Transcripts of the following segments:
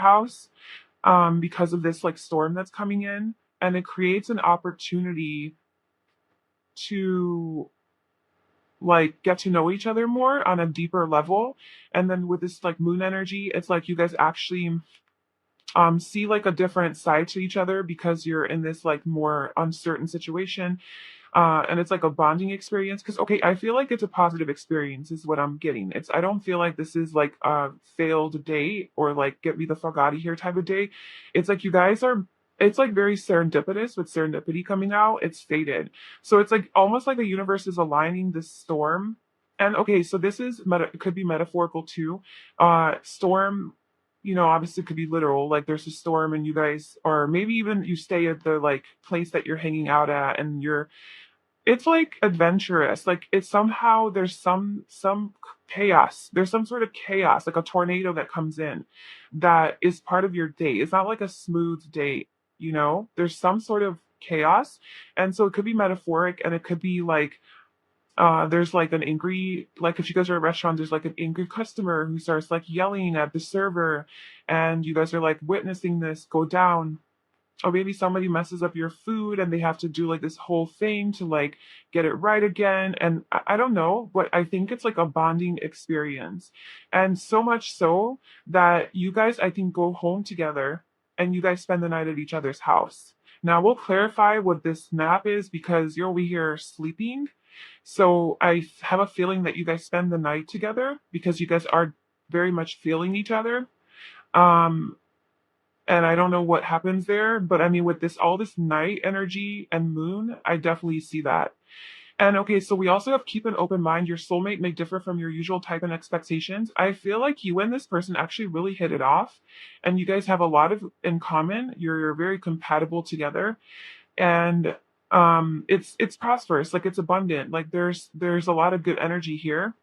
house because of this like storm that's coming in, and it creates an opportunity to like get to know each other more on a deeper level. And then with this like moon energy, it's like you guys actually see like a different side to each other because you're in this like more uncertain situation. And it's like a bonding experience because okay, I feel like it's a positive experience is what I'm getting. It's I don't feel like this is like a failed date or like get me the fuck out of here type of day. It's like you guys are, it's like very serendipitous with serendipity coming out. It's fated. So it's like almost like the universe is aligning this storm. And okay, so this is it could be metaphorical too. Storm, you know, obviously it could be literal. Like there's a storm and you guys, or maybe even you stay at the like place that you're hanging out at and you're, it's like adventurous. Like it's somehow there's some chaos. There's some sort of chaos, like a tornado that comes in that is part of your date. It's not like a smooth date, you know? There's some sort of chaos. And so it could be metaphoric and it could be like there's like an angry, like if you guys are at a restaurant, there's like an angry customer who starts like yelling at the server and you guys are like witnessing this go down. Or maybe somebody messes up your food and they have to do like this whole thing to like get it right again. And I don't know, but I think it's like a bonding experience. And so much so that you guys, I think, go home together and you guys spend the night at each other's house. Now we'll clarify what this nap is because you're over here sleeping. So I have a feeling that you guys spend the night together because you guys are very much feeling each other. Um, and I don't know what happens there, but I mean, with this, all this night energy and moon, I definitely see that. And okay, so we also have keep an open mind. Your soulmate may differ from your usual type and expectations. I feel like you and this person actually really hit it off, and you guys have a lot of in common. You're very compatible together, and it's prosperous. Like it's abundant. Like there's a lot of good energy here,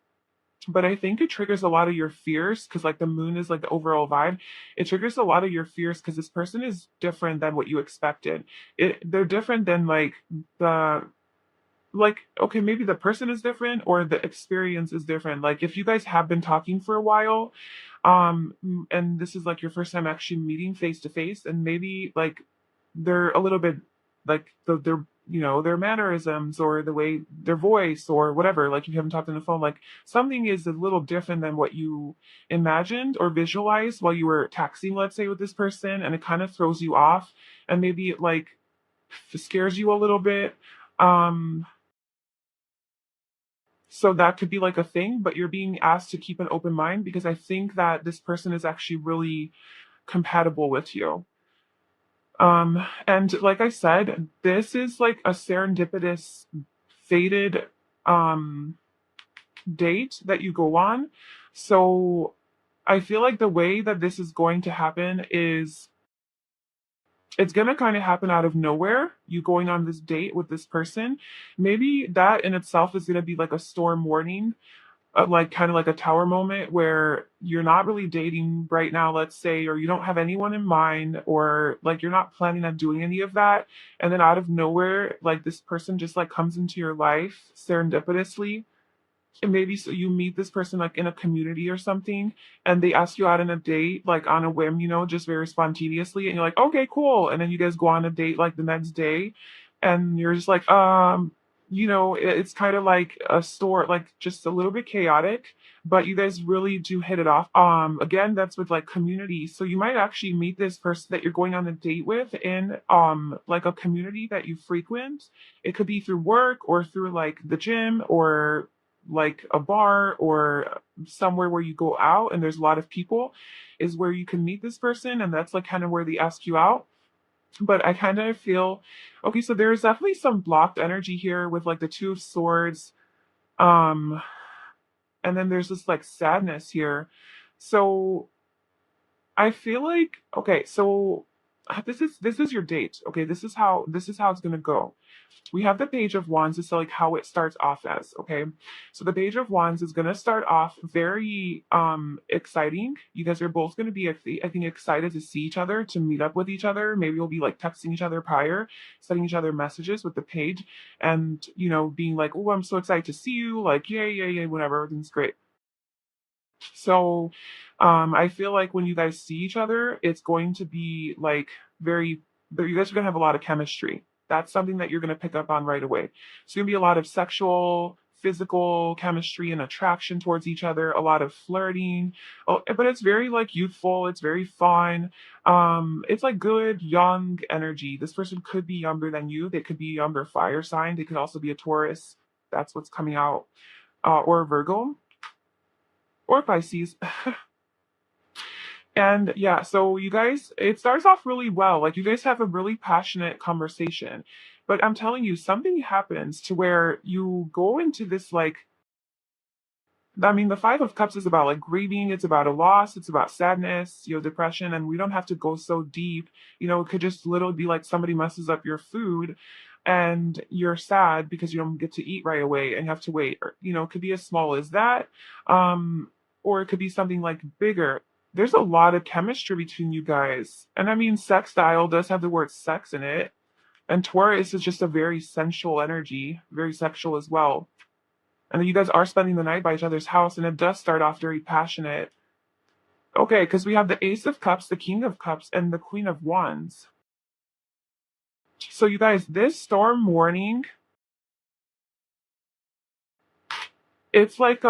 but I think it triggers a lot of your fears because like the moon is like the overall vibe. It triggers a lot of your fears because this person is different than what you expected. They're different than like the, like okay, maybe the person is different or the experience is different. Like if you guys have been talking for a while, and this is like your first time actually meeting face to face, and maybe like they're a little bit like their, you know, their mannerisms or the way their voice or whatever, like if you haven't talked on the phone, like something is a little different than what you imagined or visualized while you were texting, let's say, with this person, and it kind of throws you off and maybe it like scares you a little bit. um so that could be like a thing, but you're being asked to keep an open mind because I think that this person is actually really compatible with you. And like I said, this is like a serendipitous, fated um date that you go on. So I feel like the way that this is going to happen is it's going to kind of happen out of nowhere. You going on this date with this person. Maybe that in itself is going to be like a storm warning, like kind of like a tower moment where you're not really dating right now, let's say, or you don't have anyone in mind, or like you're not planning on doing any of that. And then out of nowhere, like this person just like comes into your life serendipitously. And maybe so you meet this person like in a community or something, and they ask you out on a date, like on a whim, you know, just very spontaneously, and you're like, okay, cool. And then you guys go on a date like the next day, and you're just like, you know, it's kind of like a store, like just a little bit chaotic, but you guys really do hit it off. Again, that's with like community. So you might actually meet this person that you're going on a date with in like a community that you frequent. It could be through work or through like the gym or like a bar or somewhere where you go out and there's a lot of people is where you can meet this person, and that's like kind of where they ask you out. But I kind of feel okay, so there's definitely some blocked energy here with like the two of swords. um and then there's this like sadness here. So I feel like okay, so this is your date. Okay, this is how it's gonna go. We have the Page of Wands. This is like how it starts off as, okay? So the Page of Wands is gonna start off very exciting. You guys are both gonna be, I think, excited to see each other, to meet up with each other. Maybe you'll be like texting each other prior, sending each other messages with the page, and you know, being like, oh, I'm so excited to see you, like, yay, yay, yay, whatever, everything's great. So I feel like when you guys see each other, it's going to be like very, you guys are going to have a lot of chemistry. That's something that you're going to pick up on right away. It's going to be a lot of sexual, physical chemistry and attraction towards each other, a lot of flirting. Oh, but it's very like youthful, it's very fun. It's like good young energy. This person could be younger than you. They could be a younger fire sign. They could also be a Taurus. That's what's coming out. Or Virgo or Pisces. And yeah, so you guys, it starts off really well. Like you guys have a really passionate conversation. But I'm telling you, something happens to where you go into this like, I mean, the Five of Cups is about like grieving, it's about a loss, it's about sadness, depression, and we don't have to go so deep. It could just literally be like somebody messes up your food and you're sad because you don't get to eat right away and you have to wait. Or, it could be as small as that. Or it could be something like bigger. There's a lot of chemistry between you guys. And I mean, sex style does have the word sex in it. And Taurus is just a very sensual energy, very sexual as well. And then you guys are spending the night by each other's house, and it does start off very passionate. Okay, because we have the Ace of Cups, the King of Cups, and the Queen of Wands. So you guys, this storm warning, it's like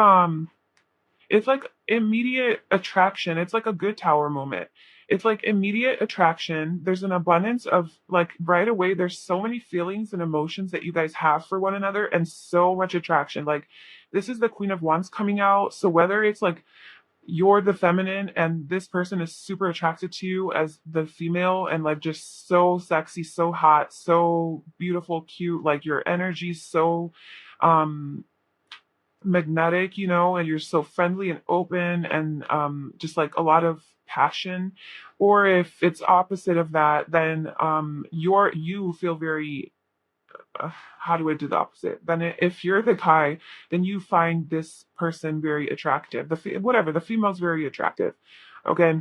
it's like immediate attraction. It's like a good tower moment. It's like immediate attraction. There's an abundance of like right away. There's so many feelings and emotions that you guys have for one another and so much attraction. Like this is the Queen of Wands coming out. So whether it's like you're the feminine and this person is super attracted to you as the female and like just so sexy, so hot, so beautiful, cute, like your energy's so um magnetic, and you're so friendly and open and just like a lot of passion. Or if it's opposite of that, then you feel very how do I do the opposite? Then if you're the guy, then you find this person very attractive. Whatever, the female's very attractive. Okay.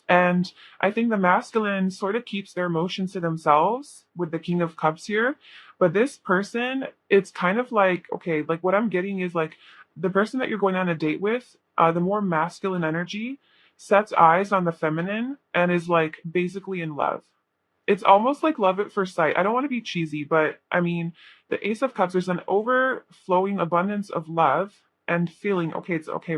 And I think the masculine sort of keeps their emotions to themselves with the King of Cups here. But this person, it's kind of like, okay, like what I'm getting is like the person that you're going on a date with, the more masculine energy sets eyes on the feminine and is like basically in love. It's almost like love at first sight. I don't want to be cheesy, but I mean, the Ace of Cups, there's an overflowing abundance of love and feeling. Okay, it's okay.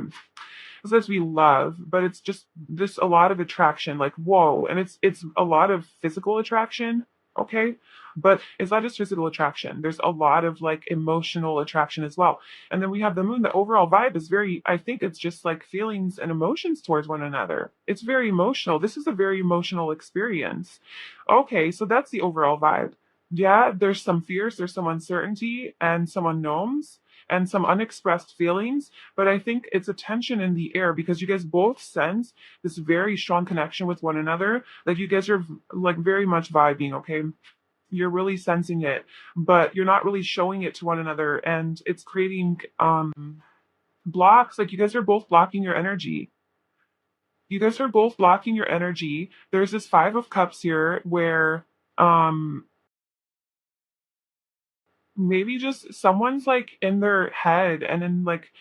It's supposed to be love, but it's just this a lot of attraction, like whoa, and it's a lot of physical attraction, okay? But it's not just physical attraction. There's a lot of like emotional attraction as well. And then we have the moon. The overall vibe is very, I think it's just like feelings and emotions towards one another. It's very emotional. This is a very emotional experience. Okay, so that's the overall vibe. Yeah, there's some fears, there's some uncertainty and some unknowns and some unexpressed feelings, but I think it's a tension in the air because you guys both sense this very strong connection with one another. Like you guys are like very much vibing, okay? You're really sensing it, but you're not really showing it to one another, and it's creating blocks. Like you guys are both blocking your energy. You guys are both blocking your energy. There's this Five of Cups here where um maybe just someone's like in their head and then like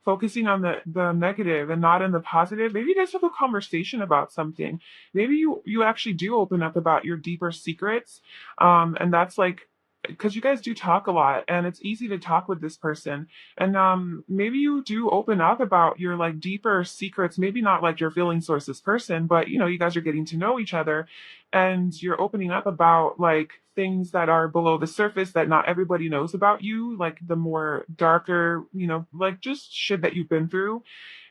focusing on the negative and not in the positive. Maybe you guys have a conversation about something. Maybe you actually do open up about your deeper secrets, and that's like because you guys do talk a lot and it's easy to talk with this person. And maybe you do open up about your like deeper secrets, maybe not like your feeling source this person, but you guys are getting to know each other and you're opening up about like things that are below the surface that not everybody knows about you, like the more darker, like just shit that you've been through.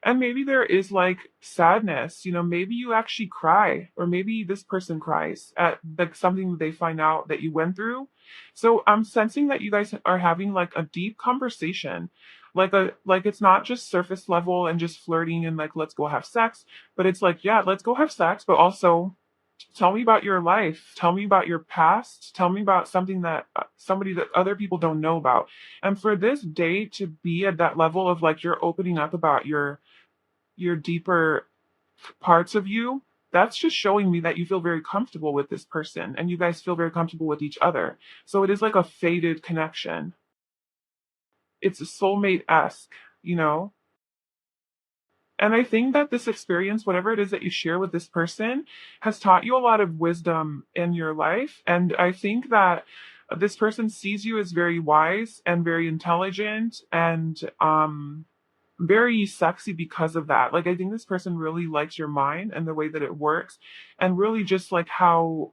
And maybe there is like sadness, maybe you actually cry, or maybe this person cries at like something they find out that you went through. So I'm sensing that you guys are having like a deep conversation. Like it's not just surface level and just flirting and like let's go have sex, but it's like, yeah, let's go have sex, but also tell me about your life. Tell me about your past. Tell me about something that somebody that other people don't know about. And for this date to be at that level of like you're opening up about your deeper parts of you, that's just showing me that you feel very comfortable with this person and you guys feel very comfortable with each other. So it is like a faded connection. It's a soulmate esque, you know? And I think that this experience, whatever it is that you share with this person, has taught you a lot of wisdom in your life. And I think that this person sees you as very wise and very intelligent and very sexy because of that. Like, I think this person really likes your mind and the way that it works, and really just like how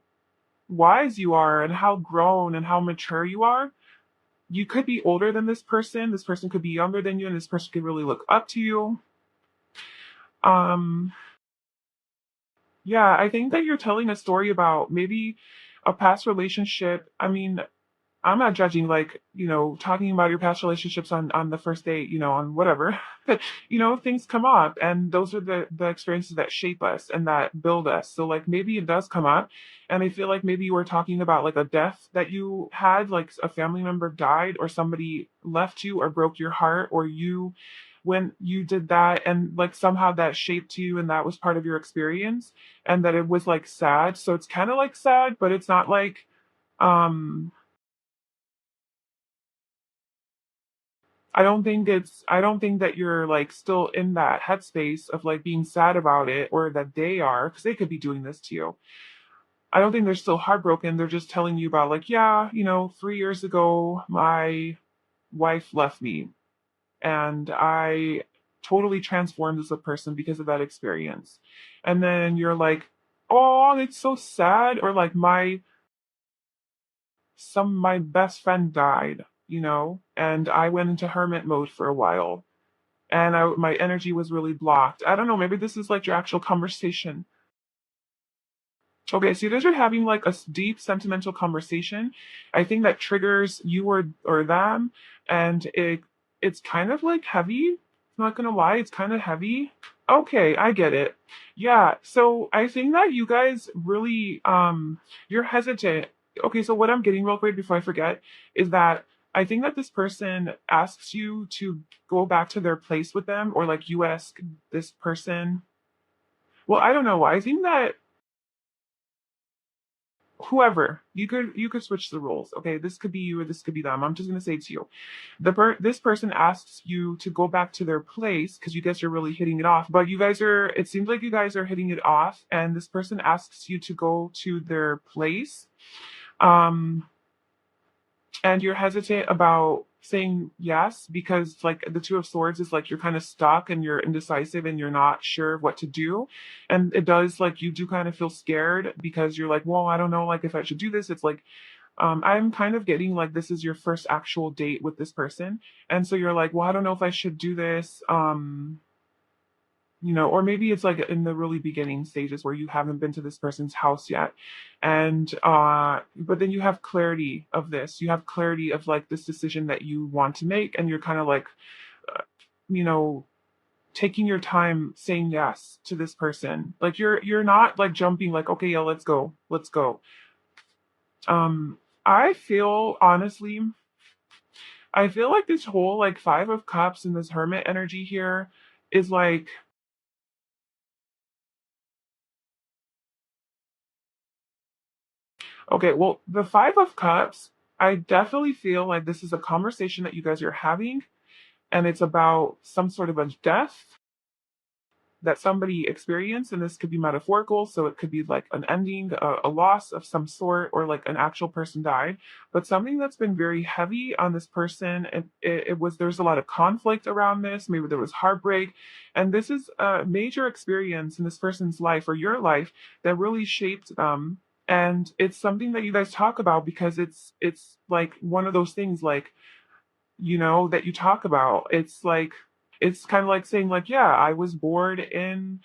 wise you are and how grown and how mature you are. You could be older than this person. This person could be younger than you, and this person could really look up to you. Um, yeah, I think that you're telling a story about maybe a past relationship. I mean, I'm not judging, like, talking about your past relationships on the first date, on whatever. But things come up, and those are the experiences that shape us and that build us. So like maybe it does come up, and I feel like maybe you were talking about like a death that you had, like a family member died or somebody left you or broke your heart, or you when you did that, and like somehow that shaped you and that was part of your experience, and that it was like sad. So it's kind of like sad, but it's not like um I don't think that you're like still in that headspace of like being sad about it, or that they are, because they could be doing this to you. I don't think they're still heartbroken. They're just telling you about like, yeah, 3 years ago my wife left me, and I totally transformed as a person because of that experience. And then you're like, oh, it's so sad. Or like my best friend died, and I went into hermit mode for a while, and my energy was really blocked. I don't know, maybe this is like your actual conversation. Okay, so you guys are having like a deep sentimental conversation. I think that triggers you or them, and it's kind of like heavy. I'm not gonna lie, it's kind of heavy. Okay, I get it. Yeah, so I think that you guys really you're hesitant. Okay, so what I'm getting real quick before I forget is that I think that this person asks you to go back to their place with them, or like you ask this person. Well, I don't know. I think that whoever, you could switch the roles. Okay, this could be you or this could be them. I'm just gonna say to you, this person asks you to go back to their place because you guys are really hitting it off. But it seems like you guys are hitting it off, and this person asks you to go to their place. Um, and you're hesitant about saying yes because like the two of swords is like you're kind of stuck and you're indecisive and you're not sure what to do, and it does, like, you do kind of feel scared because you're like, well, I don't know, like, if I should do this. It's like I'm kind of getting like this is your first actual date with this person, and so you're like, well, I don't know if I should do this. Or maybe it's like in the really beginning stages where you haven't been to this person's house yet. And but then you have clarity of this. You have clarity of like this decision that you want to make, and you're kind of like, uh, you know, taking your time saying yes to this person. Like you're not like jumping like, okay, yeah, let's go. Let's go. I feel honestly, I feel like this whole like 5 of Cups and this hermit energy here is like, okay, well, the 5 of Cups, I definitely feel like this is a conversation that you guys are having, and it's about some sort of a death that somebody experienced, and this could be metaphorical, so it could be like an ending, a loss of some sort, or like an actual person died, but something that's been very heavy on this person. And it was there's a lot of conflict around this. Maybe there was heartbreak, and this is a major experience in this person's life or your life that really shaped them. And it's something that you guys talk about because it's like one of those things, like, that you talk about. It's like it's kind of like saying like, yeah, I was born in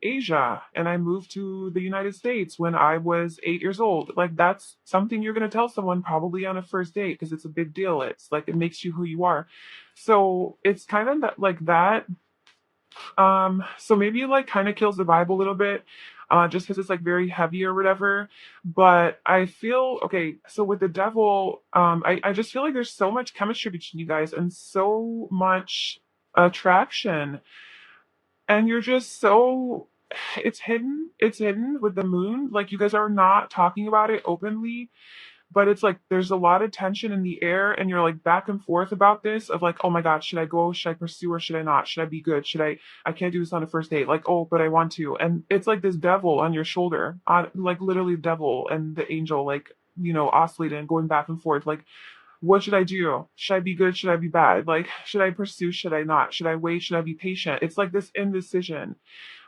Asia and I moved to the United States when I was 8 years old. Like that's something you're gonna tell someone probably on a first date because it's a big deal. It's like it makes you who you are. So it's kind of like that. So maybe it like kind of kills the vibe a little bit, just because it's like very heavy or whatever. But I feel okay. So with the devil, I just feel like there's so much chemistry between you guys and so much attraction, and you're just so it's hidden. It's hidden with the moon. Like you guys are not talking about it openly, but it's like there's a lot of tension in the air, and you're like back and forth about this of like, oh my god, should I go, should I pursue, or should I not, should I be good, should I can't do this on a first date, like, oh but I want to. And it's like this devil on your shoulder, on like literally the devil and the angel, like, oscillating and going back and forth, like, what should I do? Should I be good? Should I be bad? Like, should I pursue? Should I not? Should I wait? Should I be patient? It's like this indecision.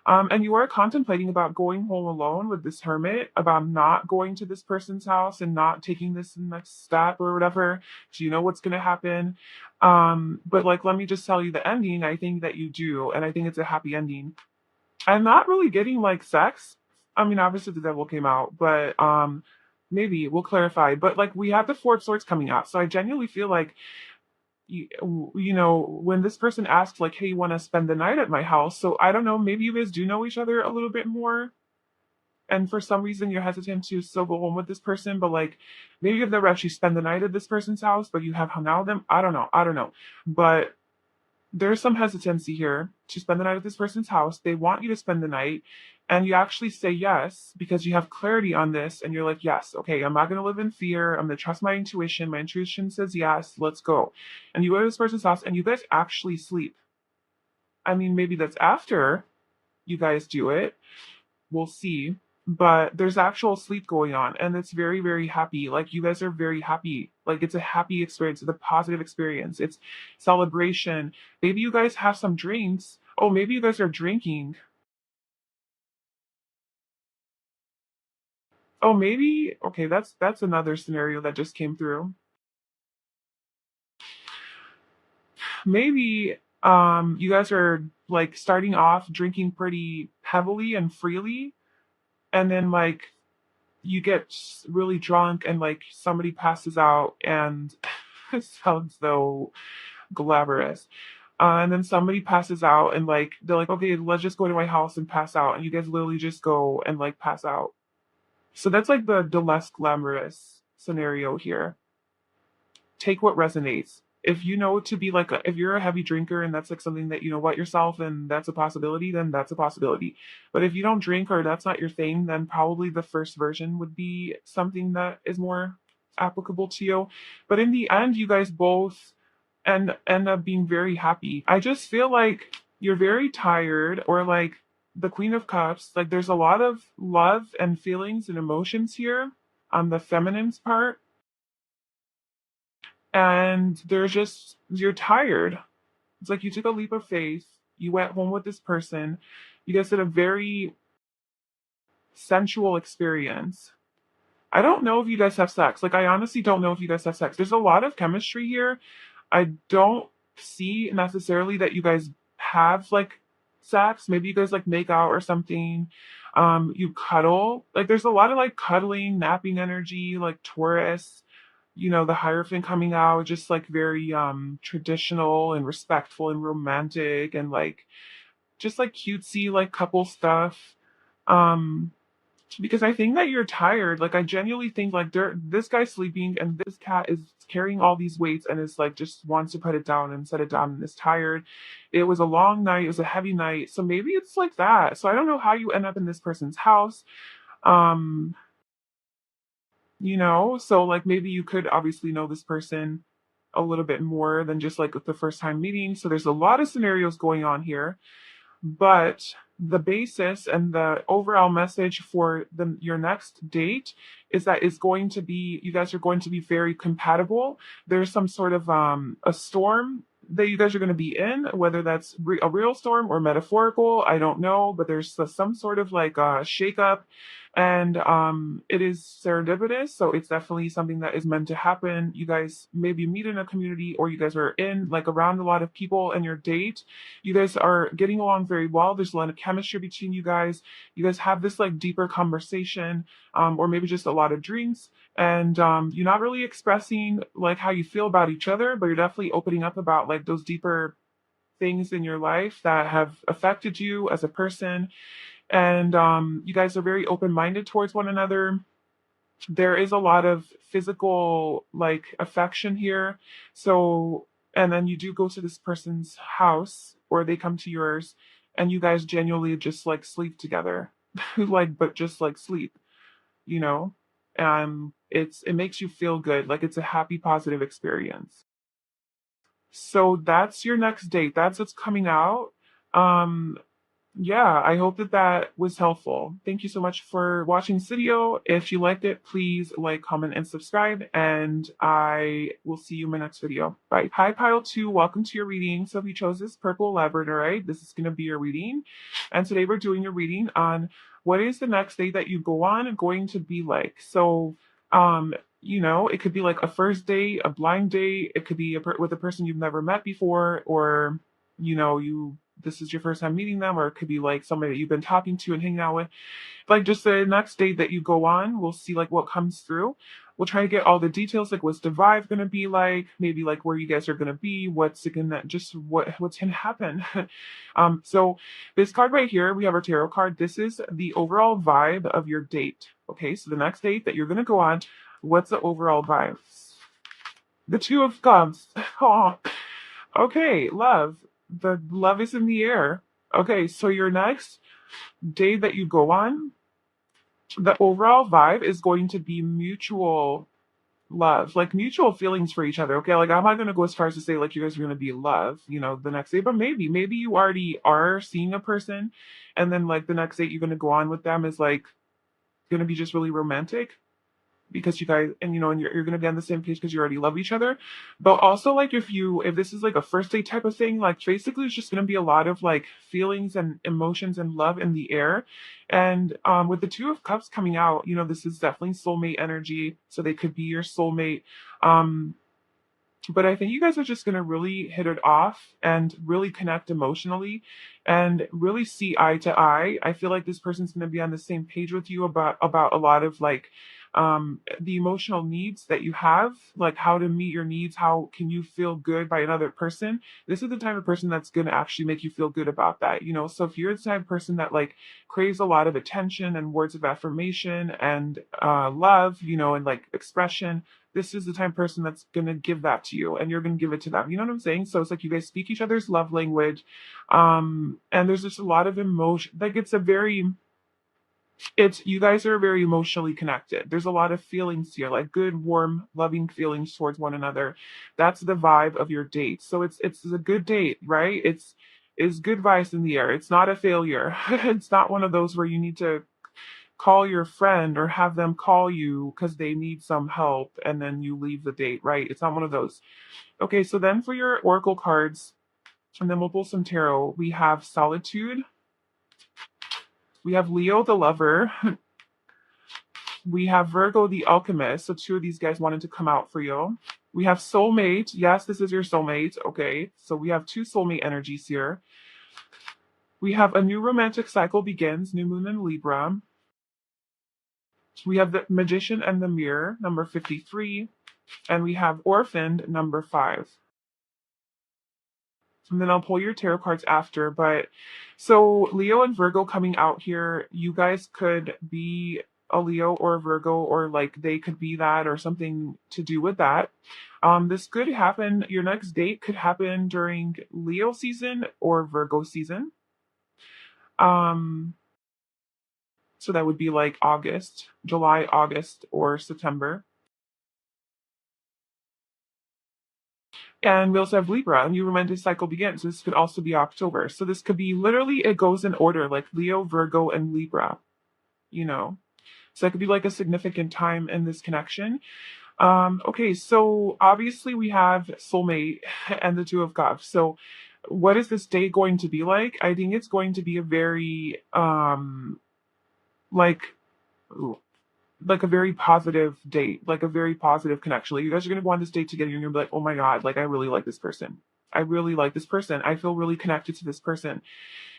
And you are contemplating about going home alone with this hermit, about not going to this person's house and not taking this next step or whatever. Do you know what's going to happen? But like, let me just tell you the ending. I think that you do, and I think it's a happy ending. I'm not really getting like sex. I mean, obviously the devil came out, but maybe we'll clarify. But like, we have the Four of Swords coming out, so I genuinely feel like when this person asks like, hey, you want to spend the night at my house, so I don't know, maybe you guys do know each other a little bit more, and for some reason you're hesitant to still go home with this person, but like, maybe you've never actually spent the night at this person's house, but you have hung out with them. I don't know, but there's some hesitancy here to spend the night at this person's house. They want you to spend the night, and you actually say yes because you have clarity on this, and you're like, yes, okay, I'm not going to live in fear. I'm going to trust my intuition. My intuition says yes, let's go. And you go to this person's house, and you guys actually sleep. I mean, maybe that's after you guys do it. We'll see. But there's actual sleep going on, and it's very, very happy. Like, you guys are very happy. Like, it's a happy experience. It's a positive experience. It's celebration. Maybe you guys have some drinks. Oh, maybe you guys are drinking. Oh, maybe. Okay, that's another scenario that just came through. Maybe you guys are like starting off drinking pretty heavily and freely, and then like you get really drunk and like somebody passes out, and it sounds so glamorous. And then somebody passes out, and like they're like, okay, let's just go to my house and pass out, and you guys literally just go and like pass out. So that's like the less glamorous scenario here. Take what resonates. If you know to be like if you're a heavy drinker and that's like something that you know about yourself and that's a possibility, then that's a possibility. But if you don't drink or that's not your thing, then probably the first version would be something that is more applicable to you. But in the end, you guys both end up being very happy. I just feel like you're very tired, or like the Queen of Cups, like there's a lot of love and feelings and emotions here on the feminine's part, and you're tired. It's like you took a leap of faith, you went home with this person, you guys had a very sensual experience. I don't know if you guys have sex. Like, I honestly don't know if you guys have sex. There's a lot of chemistry here. I don't see necessarily that you guys have like sex. Maybe you guys like make out or something. You cuddle. Like, there's a lot of like cuddling, napping energy, like Taurus, the Hierophant coming out, just like very traditional and respectful and romantic, and like just like cutesy like couple stuff. Um because I think that you're tired. Like, I genuinely think like this guy's sleeping and this cat is carrying all these weights and is like just wants to put it down and set it down and is tired. It was a long night. It was a heavy night. So maybe it's like that. So I don't know how you end up in this person's house. Um, so like maybe you could obviously know this person a little bit more than just like the first time meeting. So there's a lot of scenarios going on here. But the basis and the overall message for your next date is that it's going to be, you guys are going to be very compatible. There's some sort of a storm that you guys are going to be in, whether that's a real storm or metaphorical, I don't know, but there's some sort of like a shakeup, and it is serendipitous, so it's definitely something that is meant to happen. You guys maybe meet in a community, or you guys are in like around a lot of people, and your date, you guys are getting along very well. There's a lot of chemistry between you guys. You guys have this like deeper conversation, or maybe just a lot of drinks, and you're not really expressing like how you feel about each other, but you're definitely opening up about like those deeper things in your life that have affected you as a person. And you guys are very open-minded towards one another. There is a lot of physical like affection here. So, and then you do go to this person's house, or they come to yours, and you guys genuinely just like sleep together. Like, but just like sleep, you know? it makes you feel good, like it's a happy, positive experience. So that's your next date. That's what's coming out. Um, yeah, I hope that that was helpful. Thank you so much for watching this video. If you liked it, please like, comment, and subscribe, and I will see you in my next video. Bye. Hi, Pile 2. Welcome to your reading. So if you chose this purple labradorite, this is going to be your reading. And today we're doing a reading on what is the next date that you go on going to be like. So, it could be like a first date, a blind date. It could be with a person you've never met before, or, this is your first time meeting them, or it could be like somebody that you've been talking to and hanging out with. Like just the next date that you go on, we'll see like what comes through. We'll try to get all the details, like what's the vibe gonna be like, maybe like where you guys are gonna be, what's gonna just what's gonna happen. So this card right here, we have our tarot card. This is the overall vibe of your date. Okay, so the next date that you're gonna go on, what's the overall vibe? The Two of Cups. Oh, okay, love. The love is in the air. Okay, so your next day that you go on, the overall vibe is going to be mutual love, like mutual feelings for each other. Okay, like I'm not gonna go as far as to say like you guys are gonna be in love, the next day, but maybe you already are seeing a person, and then like the next date you're gonna go on with them is like gonna be just really romantic because you guys and you're going to be on the same page because you already love each other. But also like if this is like a first date type of thing, like basically it's just going to be a lot of like feelings and emotions and love in the air. And with the Two of Cups coming out, this is definitely soulmate energy, so they could be your soulmate. But I think you guys are just going to really hit it off and really connect emotionally and really see eye to eye. I feel like this person's going to be on the same page with you about a lot of like the emotional needs that you have, like how to meet your needs, how can you feel good by another person. This is the type of person that's going to actually make you feel good about that. So if you're the type of person that like craves a lot of attention and words of affirmation and love, and like expression, this is the type of person that's going to give that to you and you're going to give it to them. You know what I'm saying? So it's like you guys speak each other's love language. And there's just a lot of emotion. Like you guys are very emotionally connected. There's a lot of feelings here, like good, warm, loving feelings towards one another. That's the vibe of your date. So it's a good date, right? It's good vibes in the air. It's not a failure. It's not one of those where you need to call your friend or have them call you because they need some help and then you leave the date, right? It's not one of those. Okay, so then for your oracle cards, and then we'll pull some tarot, we have Solitude, we have Leo the Lover, we have Virgo the Alchemist. So two of these guys wanted to come out for you. We have Soulmate. Yes, this is your soulmate. Okay, so we have two soulmate energies here. We have A New Romantic Cycle Begins, New Moon in Libra. We have The Magician and the Mirror, number 53. And we have Orphaned, number 5. And then I'll pull your tarot cards after. But so Leo and Virgo coming out here, you guys could be a Leo or a Virgo, or like they could be that or something to do with that. This could happen, your next date could happen during Leo season or Virgo season. So that would be like July, August, or September. And we also have Libra, a new romantic cycle begins. This could also be October. So this could be literally, it goes in order, like Leo, Virgo, and Libra, So that could be like a significant time in this connection. Okay, so obviously we have soulmate and the Two of Cups. So what is this date going to be like? I think it's going to be a very, like a very positive date, like a very positive connection. Like you guys are gonna go on this date together and you're gonna be like, oh my God, like I really like this person. I really like this person. I feel really connected to this person.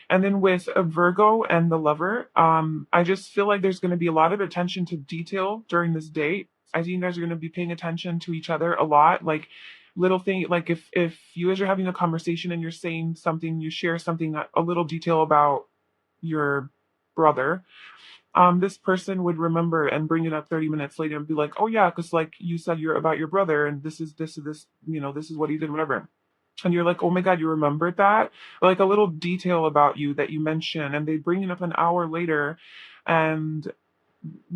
And then with a Virgo and the Lover, I just feel like there's gonna be a lot of attention to detail during this date. I think you guys are gonna be paying attention to each other a lot. Like little thing, like if you guys are having a conversation and you're saying something, you share something, a little detail about your brother, this person would remember and bring it up 30 minutes later and be like, oh yeah, because like you said you're about your brother and this is this, this is what he did, whatever. And you're like, oh my God, you remembered that? Or like a little detail about you that you mentioned, and they bring it up an hour later, and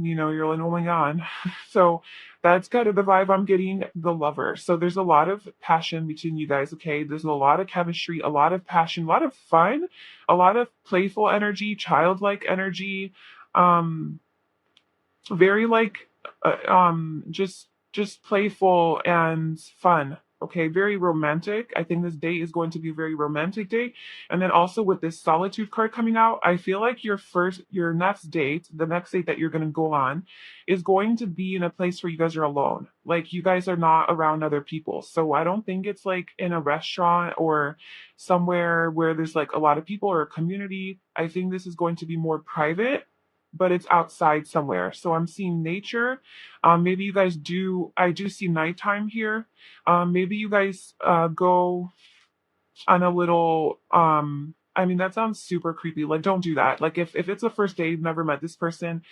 you're like, oh my God. So that's kind of the vibe I'm getting, the lover. So there's a lot of passion between you guys, okay? There's a lot of chemistry, a lot of passion, a lot of fun, a lot of playful energy, childlike energy. Um, very like just playful and fun, okay, very romantic. I think this day is going to be a very romantic day. And then also with this solitude card coming out, I feel like your next date, the next date that you're going to go on, is going to be in a place where you guys are alone, like you guys are not around other people. So I don't think it's like in a restaurant or somewhere where there's like a lot of people or a community. I think this is going to be more private, but it's outside somewhere. So I'm seeing nature. Maybe you guys do, I do see nighttime here. Maybe you guys go on a little, I mean, that sounds super creepy. Like, don't do that. Like, if it's a first date, you've never met this person,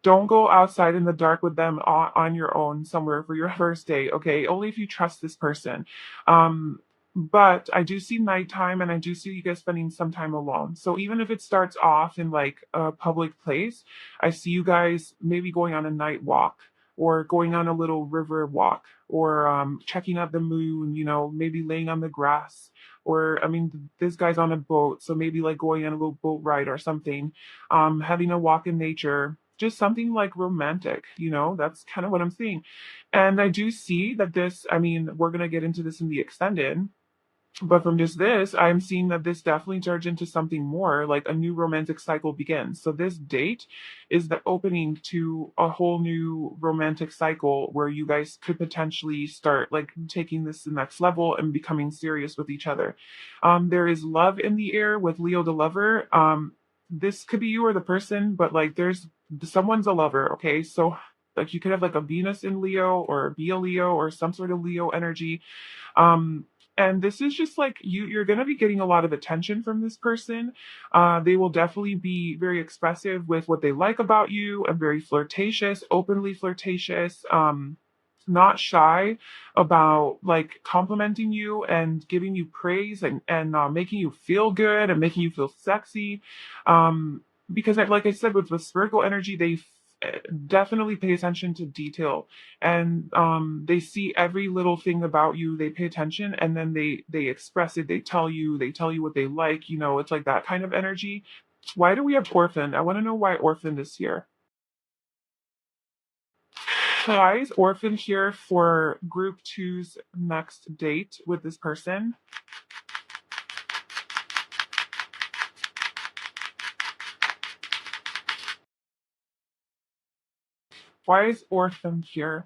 don't go outside in the dark with them on your own somewhere for your first date, okay? Only if you trust this person. Um, but I do see nighttime and I do see you guys spending some time alone. So even if it starts off in like a public place, I see you guys maybe going on a night walk or going on a little river walk or checking out the moon, maybe laying on the grass. Or, I mean, this guy's on a boat, so maybe like going on a little boat ride or something, having a walk in nature, just something like romantic, that's kind of what I'm seeing. And I do see that this, I mean, we're going to get into this in the extended, but from just this, I'm seeing that this definitely turns into something more, like a new romantic cycle begins. So this date is the opening to a whole new romantic cycle where you guys could potentially start like taking this to the next level and becoming serious with each other. There is love in the air with Leo the lover. This could be you or the person, but like there's someone's a lover, okay? So like you could have like a Venus in Leo or be a Leo or some sort of Leo energy. Um, and this is just like you're going to be getting a lot of attention from this person. They will definitely be very expressive with what they like about you and very flirtatious, openly flirtatious, not shy about like complimenting you and giving you praise and making you feel good and making you feel sexy. Because like I said, with the spherical energy, they definitely pay attention to detail, and they see every little thing about you, they pay attention, and then they express it, they tell you what they like, it's like that kind of energy. Why do we have orphan? I want to know why orphan is here. Why is orphan here for group two's next date with this person? Why is orphan here?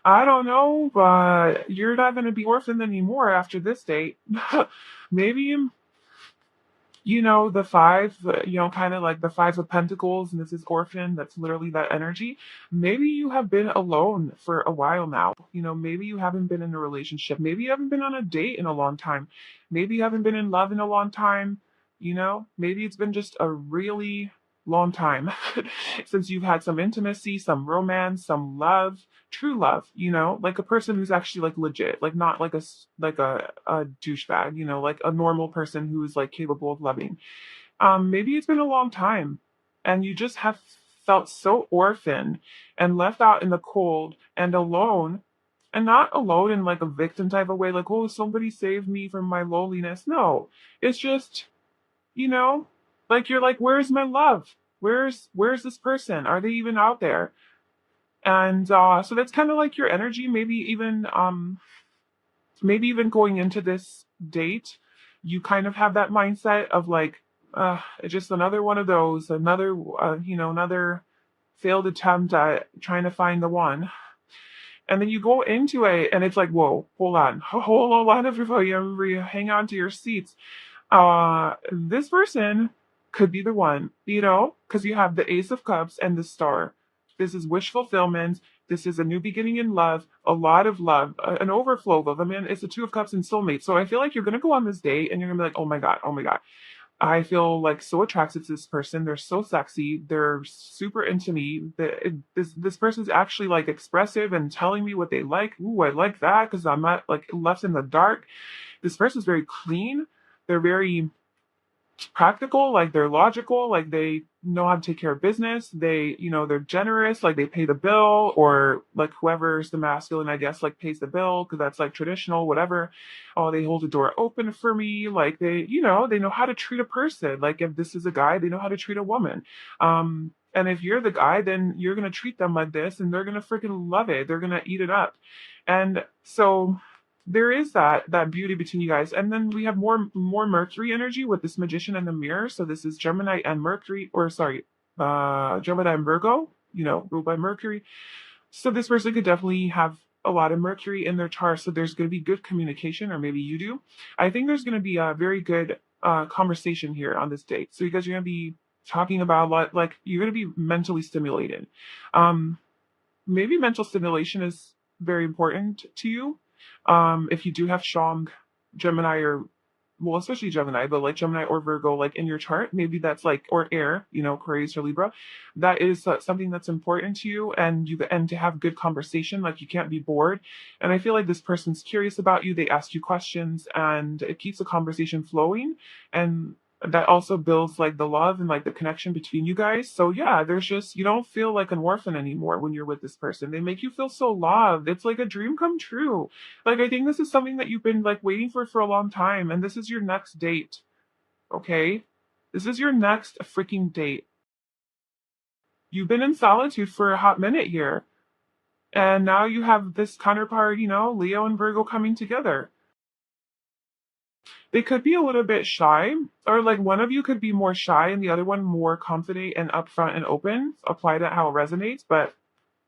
I don't know, but you're not going to be orphaned anymore after this date. Maybe the five, kind of like the five of pentacles, and this is orphan, that's literally that energy. Maybe you have been alone for a while now. Maybe you haven't been in a relationship. Maybe you haven't been on a date in a long time. Maybe you haven't been in love in a long time. Maybe it's been just a really long time since you've had some intimacy, some romance, some love, true love, like a person who's actually like legit, like not like a douchebag, like a normal person who's like capable of loving. Maybe it's been a long time and you just have felt so orphaned and left out in the cold and alone, and not alone in like a victim type of way, like, oh, somebody saved me from my loneliness. No, it's just, you know, like you're like, where's my love? Where's this person? Are they even out there? And so that's kind of like your energy. Maybe even going into this date, you kind of have that mindset of like, it's just another one of those, another failed attempt at trying to find the one. And then you go into it and it's like, whoa, hold on, everybody, hang on to your seats. This person could be the one, because you have the Ace of Cups and the Star. This is wish fulfillment. This is a new beginning in love, a lot of love, an overflow of love. I mean, it's the Two of Cups and soulmate. So I feel like you're going to go on this date and you're going to be like, oh my God, oh my God. I feel like so attracted to this person. They're so sexy. They're super into me. This person's actually like expressive and telling me what they like. Ooh, I like that because I'm not like left in the dark. This person's very clean. They're very practical, like they're logical, like they know how to take care of business. They, they're generous, like they pay the bill, or like whoever's the masculine, I guess, like pays the bill because that's like traditional, whatever. Oh, they hold the door open for me. Like they know how to treat a person. Like if this is a guy, they know how to treat a woman. And if you're the guy, then you're gonna treat them like this and they're gonna freaking love it. They're gonna eat it up. And so there is that beauty between you guys, and then we have more Mercury energy with this magician and the mirror. So this is Gemini and Mercury, or sorry, Gemini and Virgo, ruled by Mercury. So this person could definitely have a lot of Mercury in their chart, so there's going to be good communication, or maybe you do. I think there's going to be a very good conversation here on this date. So you guys are going to be talking about a lot, like you're going to be mentally stimulated. um Maybe mental stimulation is very important to you. If you do have strong Gemini, or, well, especially Gemini, but like Gemini or Virgo, like in your chart, maybe that's like, or air, Aquarius or Libra, that is something that's important to you, and to have good conversation, like you can't be bored. And I feel like this person's curious about you. They ask you questions, and it keeps the conversation flowing. And that also builds like the love and like the connection between you guys. So yeah, there's just, you don't feel like an orphan anymore when you're with this person. They make you feel so loved. It's like a dream come true. Like I think this is something that you've been like waiting for a long time, and this is your next date. Okay? This is your next freaking date. You've been in solitude for a hot minute here. And now you have this counterpart, Leo and Virgo coming together. They could be a little bit shy, or like one of you could be more shy and the other one more confident and upfront and open. Apply that how it resonates. But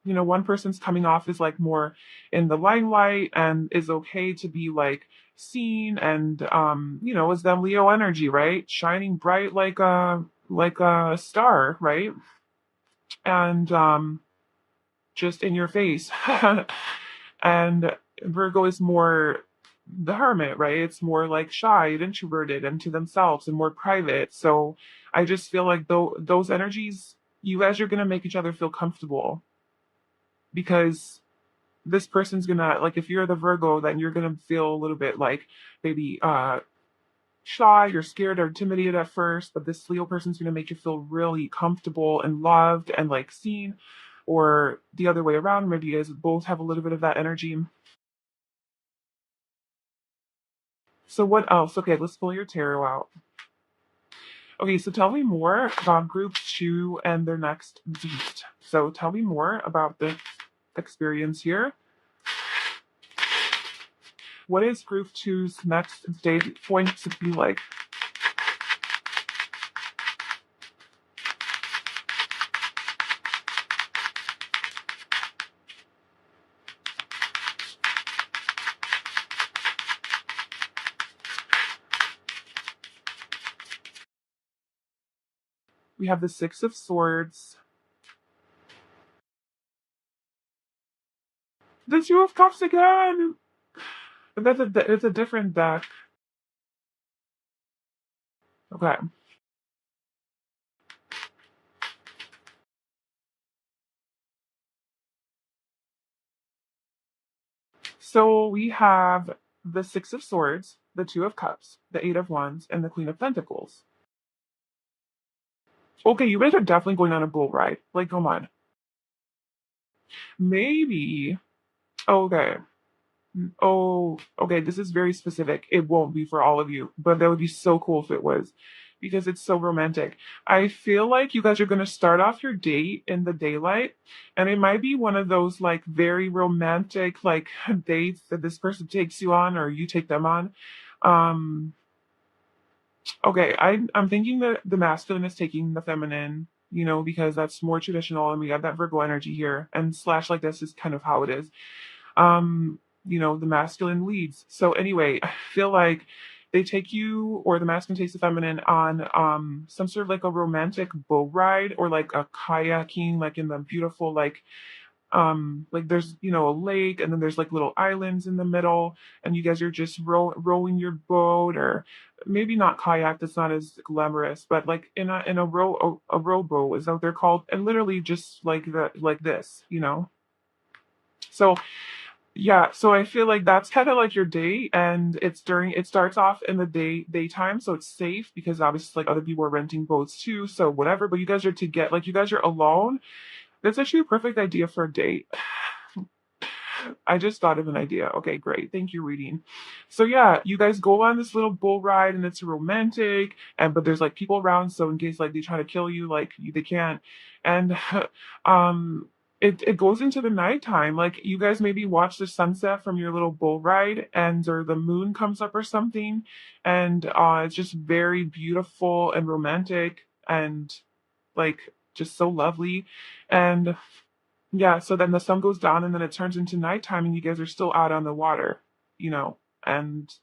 one person's coming off as like more in the limelight and is okay to be like seen, and is them Leo energy, right? Shining bright like a star, right? And just in your face. And Virgo is more the hermit, right? It's more like shy and introverted and to themselves and more private. So I just feel like those energies, you guys are gonna make each other feel comfortable, because this person's gonna, like, if you're the Virgo, then you're gonna feel a little bit like maybe shy, you're scared or intimidated at first, but this Leo person's gonna make you feel really comfortable and loved and like seen, or the other way around. Maybe you guys both have a little bit of that energy. So what else? Okay, let's pull your tarot out. Okay, so tell me more about group 2 and their next date. So tell me more about the experience here. What is group 2's next date going to be like? We have the Six of Swords, the Two of Cups again. But it's a different deck. Okay. So we have the Six of Swords, the Two of Cups, the Eight of Wands, and the Queen of Pentacles. Okay, you guys are definitely going on a bull ride. Like, come on. Maybe. Okay. Oh, okay. This is very specific. It won't be for all of you, but that would be so cool if it was, because it's so romantic. I feel like you guys are going to start off your date in the daylight, and it might be one of those like very romantic like dates that this person takes you on or you take them on. Um, okay, I'm thinking that the masculine is taking the feminine, because that's more traditional, and we have that Virgo energy here, and slash like this is kind of how it is. um the masculine leads. So anyway, I feel like they take you, or the masculine takes the feminine on some sort of like a romantic boat ride, or like a kayaking, like in the beautiful like like there's, a lake, and then there's like little islands in the middle, and you guys are just rowing your boat, or maybe not kayak, that's not as glamorous, but like in a rowboat is that what they're called, and literally just like like this. So yeah, so I feel like that's kind of like your day, and it starts off in the daytime, so it's safe because obviously like other people are renting boats too, so whatever. But you guys are to get like you guys are alone. That's actually a perfect idea for a date. I just thought of an idea. Okay, great. Thank you, reading. So yeah, you guys go on this little bull ride, and it's romantic, and but there's like people around, so in case like they try to kill you, like they can't. And it goes into the nighttime. Like you guys maybe watch the sunset from your little bull ride, and or the moon comes up or something, and it's just very beautiful and romantic, and like just so lovely. And yeah, so then the sun goes down, and then it turns into nighttime, and you guys are still out on the water, and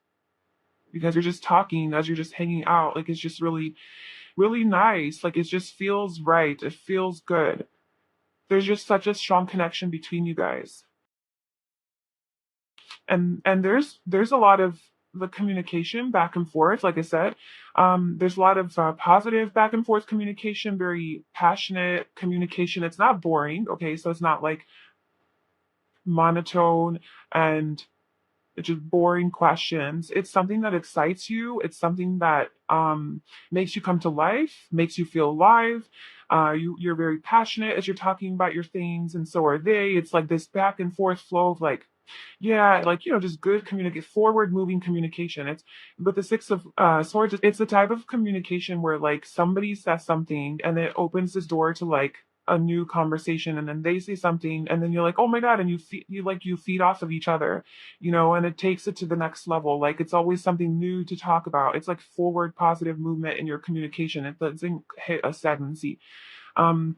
you guys are just talking as you're just hanging out. Like it's just really, really nice. Like it just feels right. It feels good. There's just such a strong connection between you guys. And there's a lot of the communication back and forth, like I said. There's a lot of positive back and forth communication, very passionate communication. It's not boring, okay? So it's not like monotone and just boring questions. It's something that excites you. It's something that makes you come to life, makes you feel alive. You're very passionate as you're talking about your things, and so are they. It's like this back and forth flow of like, yeah, like just good forward moving communication. It's But the Six of Swords, it's the type of communication where like somebody says something, and it opens this door to like a new conversation, and then they say something, and then you're like, oh my god, and you feed off of each other, and it takes it to the next level. Like it's always something new to talk about. It's like forward positive movement in your communication. It doesn't hit a stagnancy. um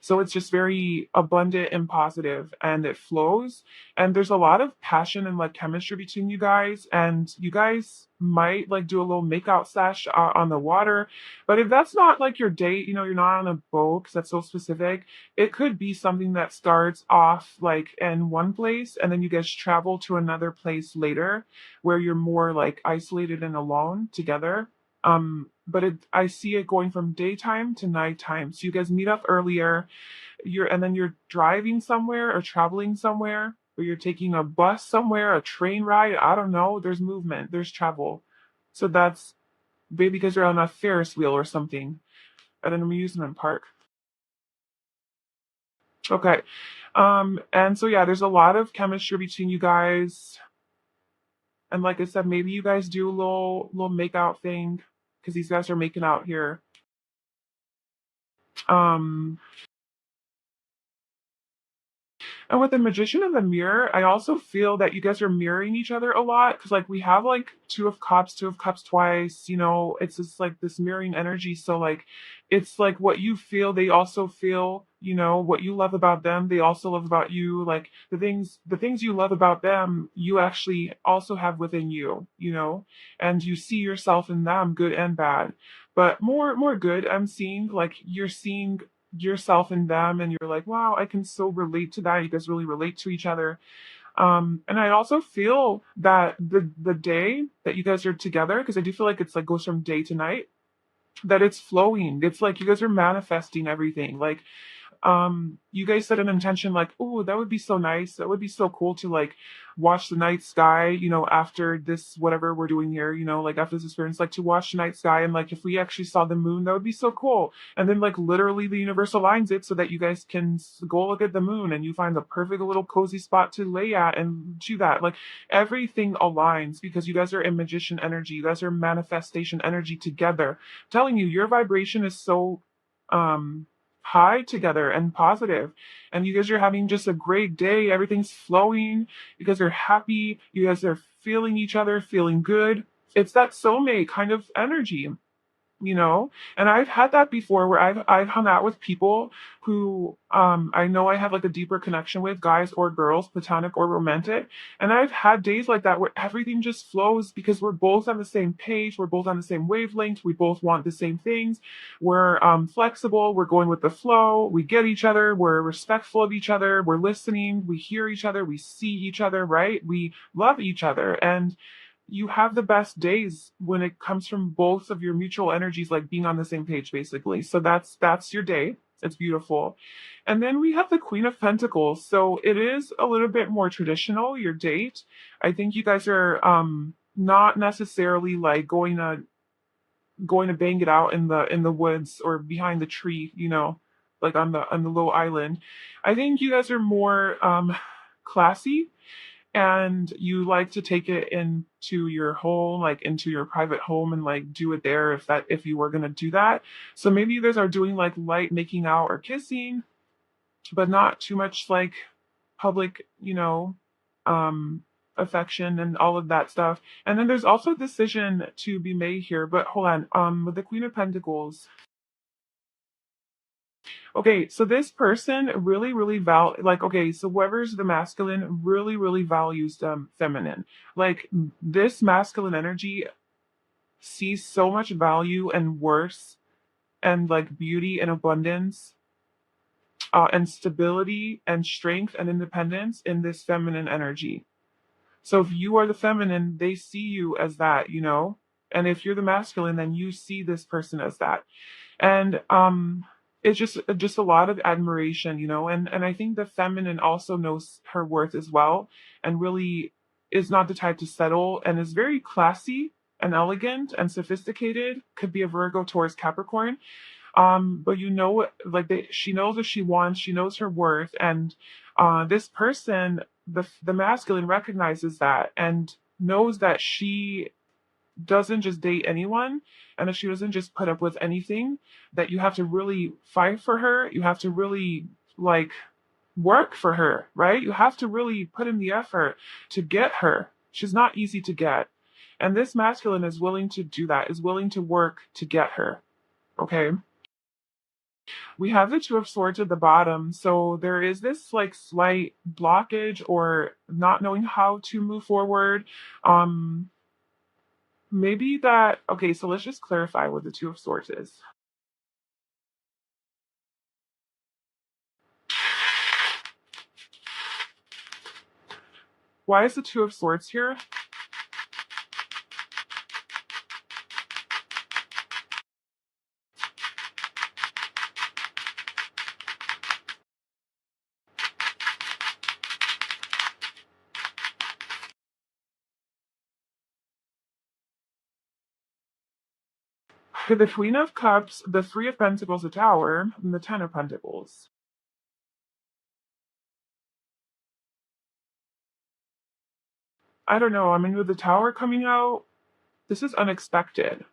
so it's just very abundant and positive, and it flows. And there's a lot of passion and like chemistry between you guys, and you guys might like do a little makeout sesh on the water. But if that's not like your date, you're not on a boat because that's so specific. It could be something that starts off like in one place, and then you guys travel to another place later where you're more like isolated and alone together. But I see it going from daytime to nighttime. So you guys meet up earlier, and then you're driving somewhere or traveling somewhere, or you're taking a bus somewhere, a train ride. I don't know. There's movement, there's travel. So that's maybe because you're on a Ferris wheel or something at an amusement park. Okay. And so yeah, there's a lot of chemistry between you guys. And like I said, maybe you guys do a little make out thing because these guys are making out here. Um, And with the Magician and the Mirror, I also feel that you guys are mirroring each other a lot because, like, we have like Two of Cups twice. It's just like this mirroring energy. So, like, it's like what you feel, they also feel. What you love about them, they also love about you. Like the things you love about them, you actually also have within you. And you see yourself in them, good and bad. But more good. I'm seeing like you're seeing yourself in them, and you're like, wow, I can so relate to that. You guys really relate to each other. And I also feel that the day that you guys are together, because I do feel like it's like goes from day to night, that it's flowing. It's like you guys are manifesting everything. Like you guys set an intention like, oh, that would be so nice, that would be so cool to like watch the night sky, after this whatever we're doing here, like after this experience, like to watch the night sky, and like if we actually saw the moon, that would be so cool. And then like literally the universe aligns it so that you guys can go look at the moon, and you find the perfect little cozy spot to lay at and do that. Like everything aligns because you guys are in magician energy, you guys are manifestation energy together. I'm telling you, your vibration is so um high together and positive, and you guys are having just a great day. Everything's flowing. You guys are happy. You guys are feeling each other, feeling good. It's that soulmate kind of energy. you know? And I've had that before where I've hung out with people who I know I have like a deeper connection with, guys or girls, platonic or romantic. And I've had days like that where everything just flows because we're both on the same page, we're both on the same wavelength, we both want the same things, we're flexible, we're going with the flow, we get each other, we're respectful of each other, we're listening, we hear each other, we see each other, right? We love each other. And you have the best days when it comes from both of your mutual energies like being on the same page basically. So that's your day. It's beautiful. And then we have the Queen of Pentacles. So it is a little bit more traditional, your date. I think you guys are not necessarily like going to bang it out in the woods or behind the tree, you know, like on the little island. I think you guys are more classy, and you like to take it into your home, like into your private home, and like do it there if you were gonna do that. So maybe you guys are doing like light making out or kissing, but not too much like public, um affection and all of that stuff. And then there's also a decision to be made here. But hold on, with the Queen of Pentacles. Okay, so this person really, really like, okay, so whoever's the masculine really, really values feminine. Like this masculine energy sees so much value and worth and like beauty and abundance, and stability and strength and independence in this feminine energy. So if you are the feminine, they see you as that, you know? And if you're the masculine, then you see this person as that. And it's just a lot of admiration, you know? And I think the feminine also knows her worth as well, and really is not the type to settle, and is very classy and elegant and sophisticated. Could be a Virgo, Taurus, Capricorn. But you know, like she knows what she wants, she knows her worth, and this person, the masculine, recognizes that and knows that she doesn't just date anyone, and that she doesn't just put up with anything, that you have to really fight for her, you have to really like work for her, right? You have to really put in the effort to get her. She's not easy to get. And this masculine is willing to do that, is willing to work to get her. Okay. We have the Two of Swords at the bottom. So there is this like slight blockage or not knowing how to move forward. Um, Maybe that, okay, so let's just clarify what the Two of Swords is. Why is the Two of Swords here? The Queen of Cups, the Three of Pentacles, the Tower, and the Ten of Pentacles. I don't know. I mean, with the Tower coming out, this is unexpected.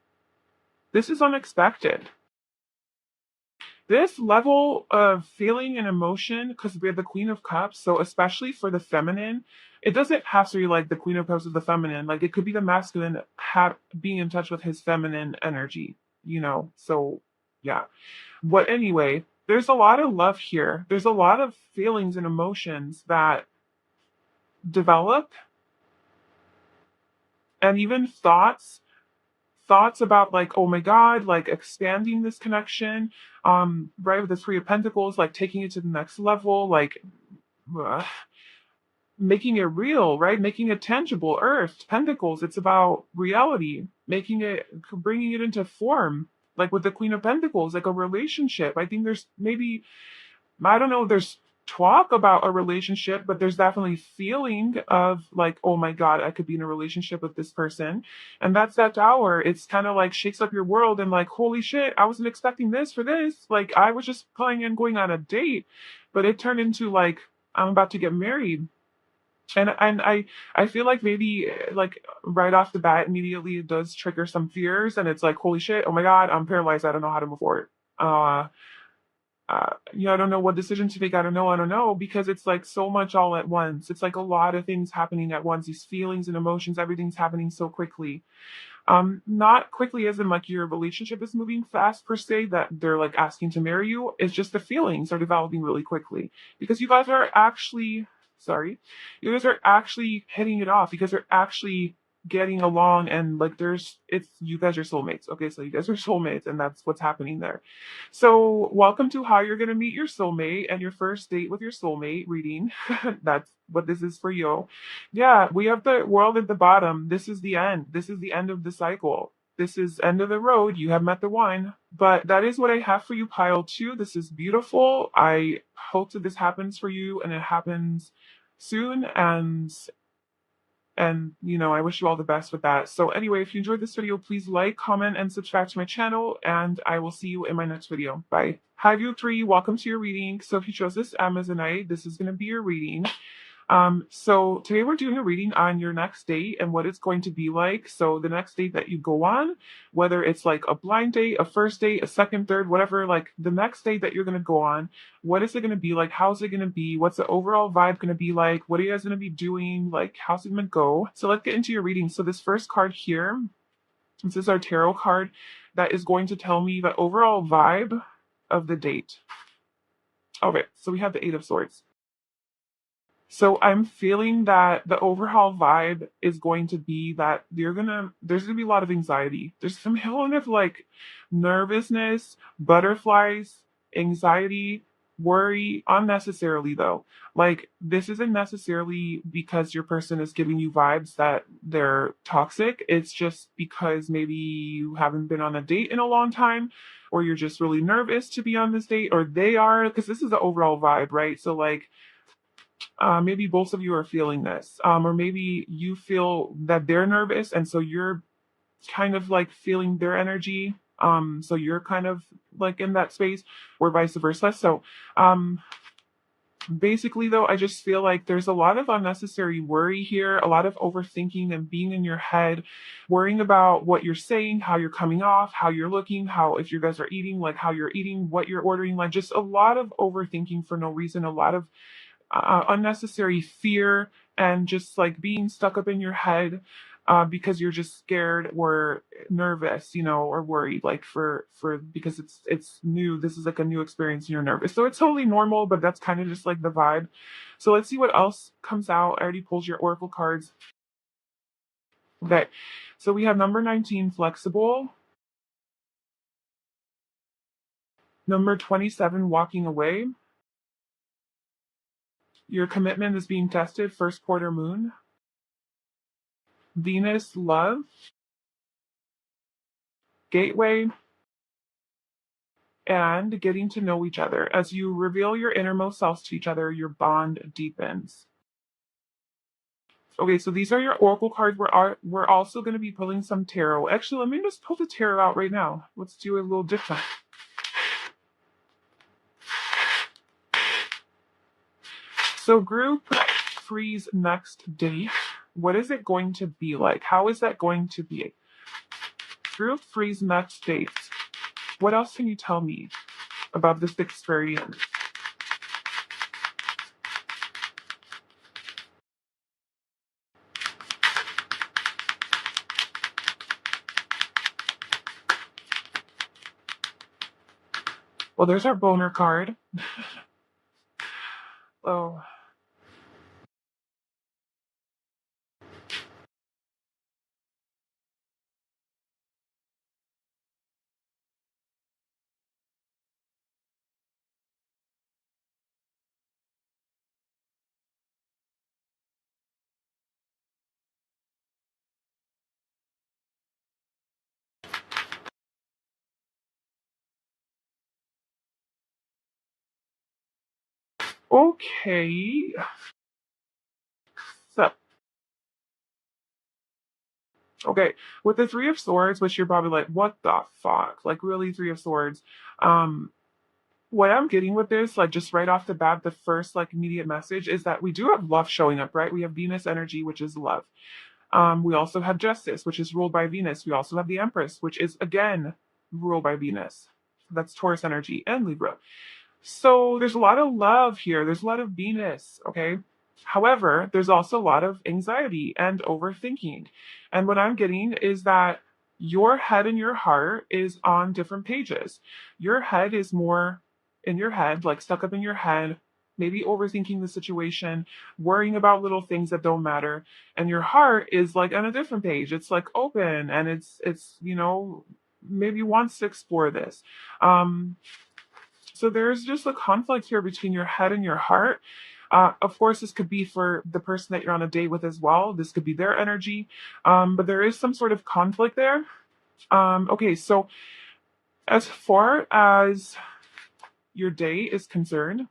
This is unexpected. This level of feeling and emotion, because we have the Queen of Cups, so especially for the feminine, it doesn't have to be like the Queen of Cups is the feminine. Like it could be the masculine being in touch with his feminine energy, you know? So, yeah. But anyway, there's a lot of love here. There's a lot of feelings and emotions that develop, and even thoughts about like, oh my god, like expanding this connection, right, with the Three of Pentacles, like taking it to the next level, like uh, making it real, right, making it tangible. Earth, Pentacles, it's about reality, making it, bringing it into form, like with the Queen of Pentacles, like a relationship. I think there's maybe, I don't know, there's talk about a relationship, but there's definitely feeling of like, oh my God, I could be in a relationship with this person. And that's that Tower. It's kind of like shakes up your world and like, holy shit, I wasn't expecting this for this. Like I was just planning on going on a date, but it turned into like, I'm about to get married. And I feel like maybe like right off the bat, immediately it does trigger some fears, and it's like, holy shit, oh my God, I'm paralyzed. I don't know how to move forward. I don't know what decision to make. I don't know, because it's like so much all at once. It's like a lot of things happening at once. These feelings and emotions, everything's happening so quickly. Not quickly as in like your relationship is moving fast per se, that they're like asking to marry you. It's just the feelings are developing really quickly because you guys are actually, sorry, you guys are actually hitting it off because they're actually getting along, and like it's you guys are soulmates. Okay, so you guys are soulmates, and that's what's happening there. So welcome to how you're gonna meet your soulmate and your first date with your soulmate reading. That's what this is for you. Yeah, we have the world at the bottom. This is the end. This is the end of the cycle. This is end of the road. You have met the one. But that is what I have for you, pile two. This is beautiful. I hope that this happens for you and it happens soon. And I wish you all the best with that. So anyway, if you enjoyed this video, please like, comment, and subscribe to my channel, and I will see you in my next video. Bye. Hi, view 3, welcome to your reading. So if you chose this Amazonite, this is going to be your reading. So today we're doing a reading on your next date and what it's going to be like. So the next date that you go on, whether it's like a blind date, a first date, a second, third, whatever, like the next date that you're going to go on, what is it going to be like? How's it going to be? What's the overall vibe going to be like? What are you guys going to be doing? Like, how's it going to go? So let's get into your reading. So this first card here, this is our tarot card that is going to tell me the overall vibe of the date. All right, so we have the Eight of Swords. So I'm feeling that the overall vibe is going to be that there's gonna be a lot of anxiety. There's some feeling of like nervousness, butterflies, anxiety, worry, unnecessarily though. Like this isn't necessarily because your person is giving you vibes that they're toxic. It's just because maybe you haven't been on a date in a long time, or you're just really nervous to be on this date, or they are, because this is the overall vibe, right? So like maybe both of you are feeling this, or maybe you feel that they're nervous, and so you're kind of like feeling their energy. So you're kind of like in that space, or vice versa. So, basically, though, I just feel like there's a lot of unnecessary worry here, a lot of overthinking and being in your head, worrying about what you're saying, how you're coming off, how you're looking, how if you guys are eating, like how you're eating, what you're ordering, like just a lot of overthinking for no reason, a lot of unnecessary fear, and just like being stuck up in your head because you're just scared or nervous, or worried, like for because it's new. This is like a new experience, and you're nervous, so it's totally normal. But that's kind of just like the vibe. So let's see what else comes out. I already pulled your oracle cards. Okay, so we have number 19, flexible. Number 27, walking away. Your commitment is being tested, first quarter moon. Venus, love. Gateway, and getting to know each other. As you reveal your innermost selves to each other, your bond deepens. Okay, so these are your oracle cards. We're also going to be pulling some tarot. Actually, let me just pull the tarot out right now. Let's do a little different. So group three's next date. What is it going to be like? How is that going to be? Group three's next date. What else can you tell me about this experience? Well, there's our boner card. Oh. Okay. So, okay, with the Three of Swords, which you're probably like, what the fuck? Like, really, Three of Swords? Um, what I'm getting with this, like, just right off the bat, the first, like, immediate message is that we do have love showing up, right? We have Venus energy, which is love. We also have Justice, which is ruled by Venus. We also have the Empress, which is, again, ruled by Venus. That's Taurus energy and Libra. So there's a lot of love here. There's a lot of Venus, okay? However, there's also a lot of anxiety and overthinking. And what I'm getting is that your head and your heart is on different pages. Your head is more in your head, like stuck up in your head, maybe overthinking the situation, worrying about little things that don't matter. And your heart is like on a different page. It's like open and it's maybe wants to explore this. Um, so there's just a conflict here between your head and your heart. Of course, this could be for the person that you're on a date with as well. This could be their energy. But there is some sort of conflict there. Okay, so as far as your day is concerned,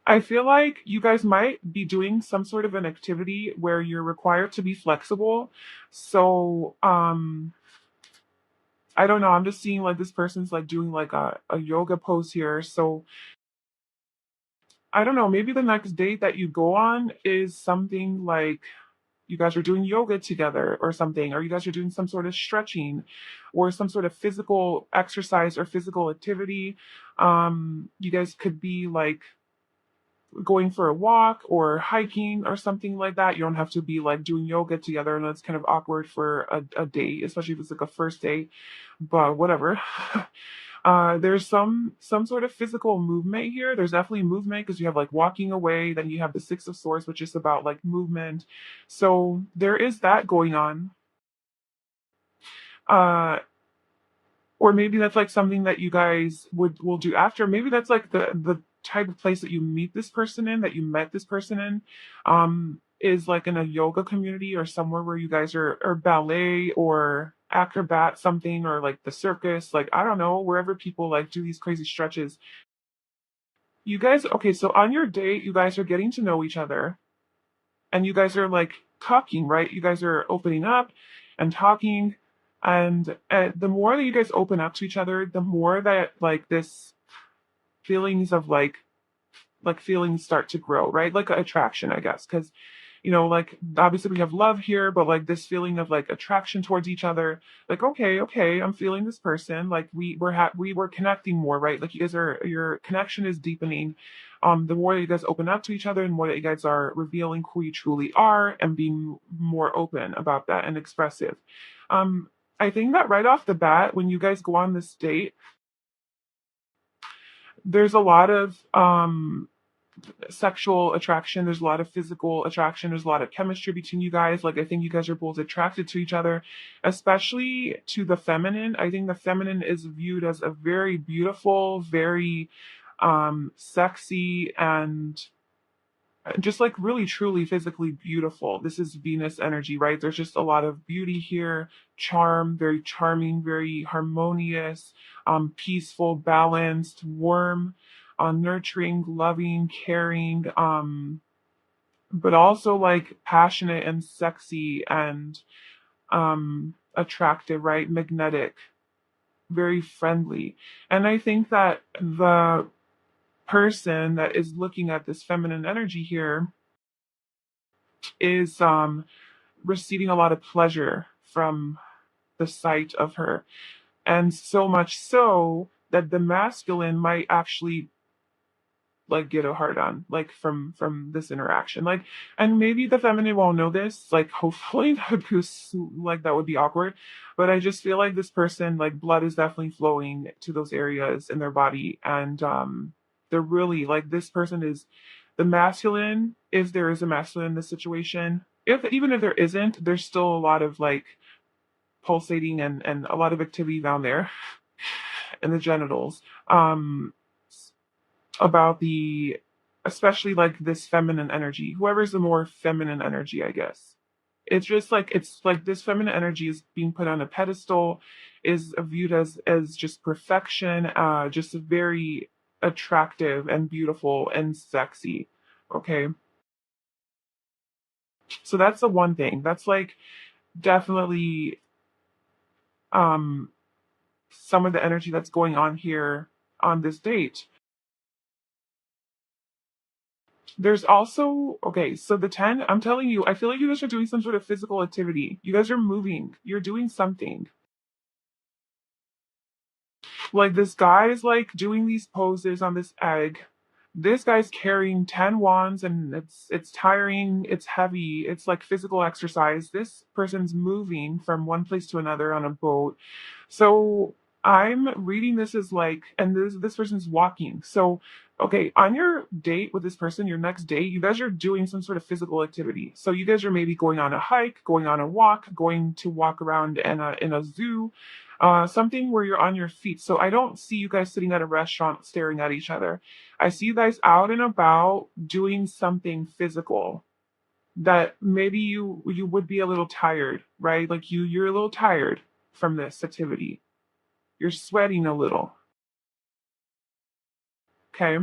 I feel like you guys might be doing some sort of an activity where you're required to be flexible. So, I don't know. I'm just seeing like this person's like doing like a yoga pose here. So I don't know. Maybe the next date that you go on is something like you guys are doing yoga together or something, or you guys are doing some sort of stretching or some sort of physical exercise or physical activity. You guys could be like going for a walk or hiking or something like that. You don't have to be like doing yoga together, and it's kind of awkward for a date, especially if it's like a first date. But whatever. There's some sort of physical movement here. There's definitely movement because you have like walking away, then you have the Six of Swords, which is about like movement. So there is that going on. Uh, or maybe that's like something that you guys will do after. Maybe that's like the type of place that you meet this person in, that you met this person in, is like in a yoga community or somewhere where you guys are, or ballet or acrobat something, or like the circus, like I don't know, wherever people like do these crazy stretches. You guys, okay, so on your date, you guys are getting to know each other and you guys are like talking, right? You guys are opening up and talking. And the more that you guys open up to each other, the more that like this feelings of like feelings start to grow, right? Like attraction, I guess. Because, like obviously we have love here, but like this feeling of like attraction towards each other, like, okay, I'm feeling this person. Like we were connecting more, right? Like you guys are, your connection is deepening. The more that you guys open up to each other and more that you guys are revealing who you truly are and being more open about that and expressive. Um, I think that right off the bat, when you guys go on this date, there's a lot of sexual attraction. There's a lot of physical attraction. There's a lot of chemistry between you guys. Like I think you guys are both attracted to each other, especially to the feminine. I think the feminine is viewed as a very beautiful, very sexy, and just like really truly physically beautiful. This is Venus energy, right? There's just a lot of beauty here, charm, very charming, very harmonious, peaceful, balanced, warm, nurturing, loving, caring, but also like passionate and sexy and attractive, right? Magnetic, very friendly. And I think that the person that is looking at this feminine energy here is receiving a lot of pleasure from the sight of her. And so much so that the masculine might actually like get a hard on like from this interaction, like, and maybe the feminine won't know this, like hopefully because like that would be awkward, but I just feel like this person, like blood is definitely flowing to those areas in their body, and they're really like, this person is the masculine, if there is a masculine in this situation. If even if there isn't, there's still a lot of like pulsating and a lot of activity down there in the genitals. About the, especially like this feminine energy, whoever's the more feminine energy, I guess. It's like this feminine energy is being put on a pedestal, is viewed as just perfection, just very attractive and beautiful and sexy. Okay, so that's the one thing that's like definitely um some of the energy that's going on here on this date. There's also, okay, so the 10, I'm telling you, I feel like you guys are doing some sort of physical activity. You guys are moving. You're doing something. Like this guy is like doing these poses on this egg. This guy's carrying 10 wands and it's tiring, it's heavy, it's like physical exercise. This person's moving from one place to another on a boat. So I'm reading this as like, and this person's walking. So okay, on your date with this person, your next date, you guys are doing some sort of physical activity. So you guys are maybe going on a hike, going on a walk, going to walk around in a zoo, something where you're on your feet. So I don't see you guys sitting at a restaurant staring at each other. I see you guys out and about doing something physical that maybe you would be a little tired, right? Like you're a little tired from this activity. You're sweating a little. Okay.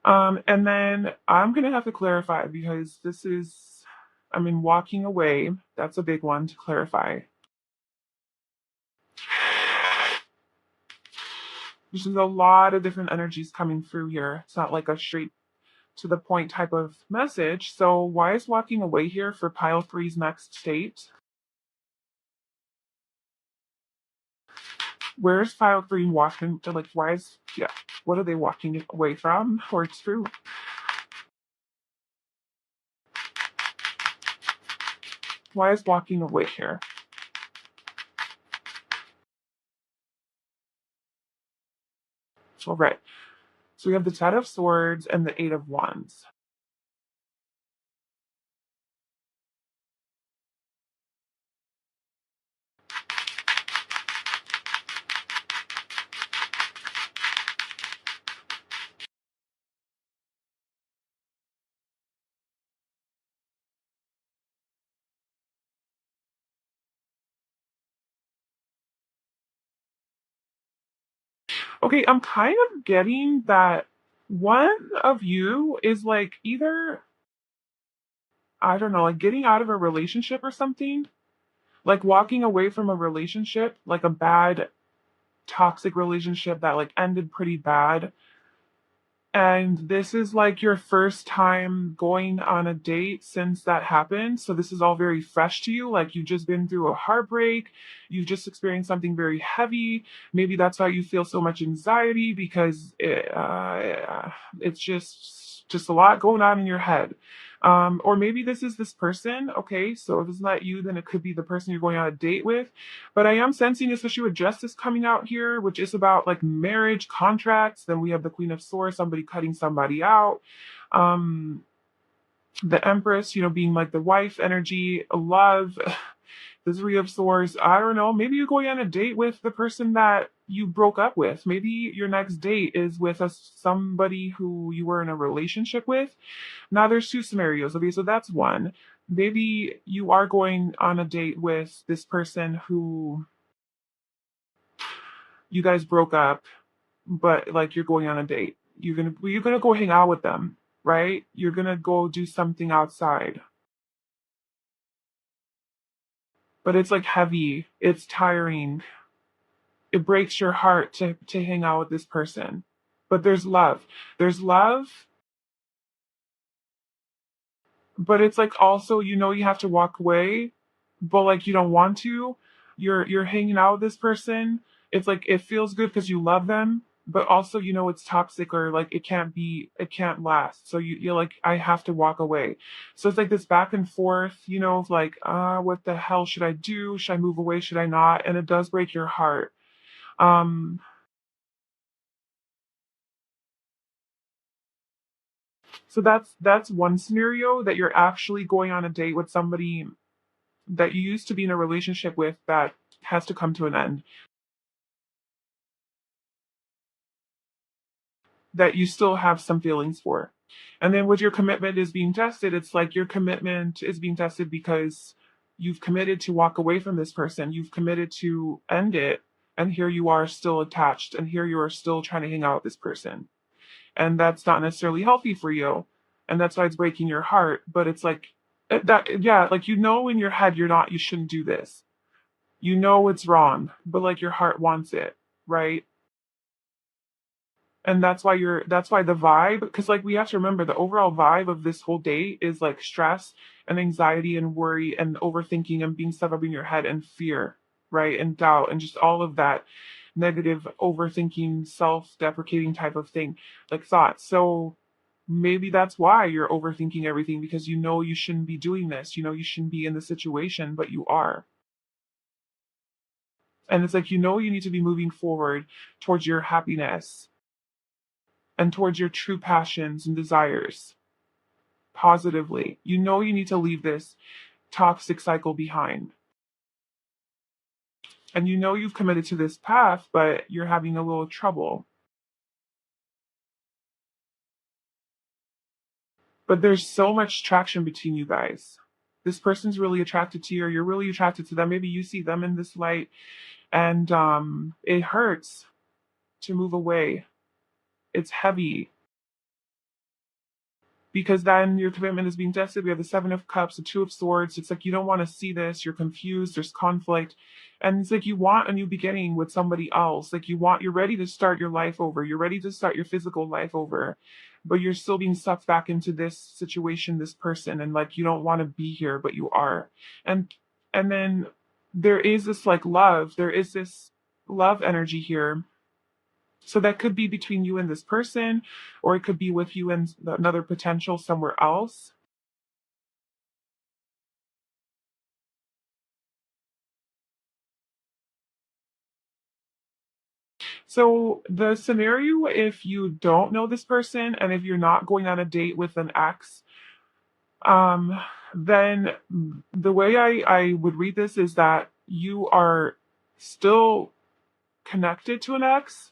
And then I'm gonna have to clarify because this is, I mean, walking away, that's a big one to clarify. There's a lot of different energies coming through here. It's not like a straight to the point type of message. So why is walking away here for pile three's next state? Where's pile three walking to, like, why is, yeah, what are they walking away from or to? Why is walking away here? All right. So we have the Ten of Swords and the Eight of Wands. Okay, I'm kind of getting that one of you is like either, I don't know, like getting out of a relationship or something, like walking away from a relationship, like a bad, toxic relationship that like ended pretty bad. And this is like your first time going on a date since that happened. So this is all very fresh to you. Like you've just been through a heartbreak. You've just experienced something very heavy. Maybe that's why you feel so much anxiety because it's just a lot going on in your head. Or maybe this is this person. Okay, so if it's not you, then it could be the person you're going on a date with. But I am sensing, especially with justice coming out here, which is about like marriage contracts. Then we have the Queen of Swords, somebody cutting somebody out. Um, the Empress, being like the wife energy, love. The Three of Swords. I don't know. Maybe you're going on a date with the person that you broke up with. Maybe your next date is with somebody who you were in a relationship with. Now there's two scenarios. Okay, so that's one. Maybe you are going on a date with this person who you guys broke up, but like you're going on a date. You're gonna go hang out with them, right? You're gonna go do something outside. But it's like heavy, it's tiring. It breaks your heart to hang out with this person. But there's love. There's love, but it's like also you have to walk away, but like you don't want to. You're hanging out with this person. It's like it feels good because you love them, but also it's toxic or like it can't last. So you're like, I have to walk away. So it's like this back and forth, of like, what the hell should I do? Should I move away? Should I not? And it does break your heart. Um so that's one scenario, that you're actually going on a date with somebody that you used to be in a relationship with that has to come to an end, that you still have some feelings for. And then with your commitment is being tested, it's like your commitment is being tested because you've committed to walk away from this person, you've committed to end it, and here you are still attached, and here you are still trying to hang out with this person. And that's not necessarily healthy for you. And that's why it's breaking your heart. But it's like that, yeah, like in your head you shouldn't do this. It's wrong, but like your heart wants it, right? And that's why the vibe, because like we have to remember the overall vibe of this whole date is like stress and anxiety and worry and overthinking and being stuff up in your head and fear, right? And doubt and just all of that. negative, overthinking, self-deprecating type of thing, like thoughts. So maybe that's why you're overthinking everything, because you know you shouldn't be doing this. You know you shouldn't be in this situation, but you are. And it's like, you know, you need to be moving forward towards your happiness and towards your true passions and desires positively. You know, you need to leave this toxic cycle behind. And you know you've committed to this path, but you're having a little trouble. But there's so much traction between you guys. This person's really attracted to you, or you're really attracted to them. Maybe you see them in this light, and it hurts to move away. It's heavy because then your commitment is being tested. We have the Seven of Cups, the Two of Swords. It's like you don't want to see this. You're confused. There's conflict. And it's like you want a new beginning with somebody else. Like you're ready to start your life over. You're ready to start your physical life over. But you're still being sucked back into this situation, this person. And like you don't want to be here, but you are. And and then there is this like love. There is this love energy here, so that could be between you and this person, or it could be with you and another potential somewhere else. So the scenario, if you don't know this person and if you're not going on a date with an ex, um, then the way I would read this is that you are still connected to an ex,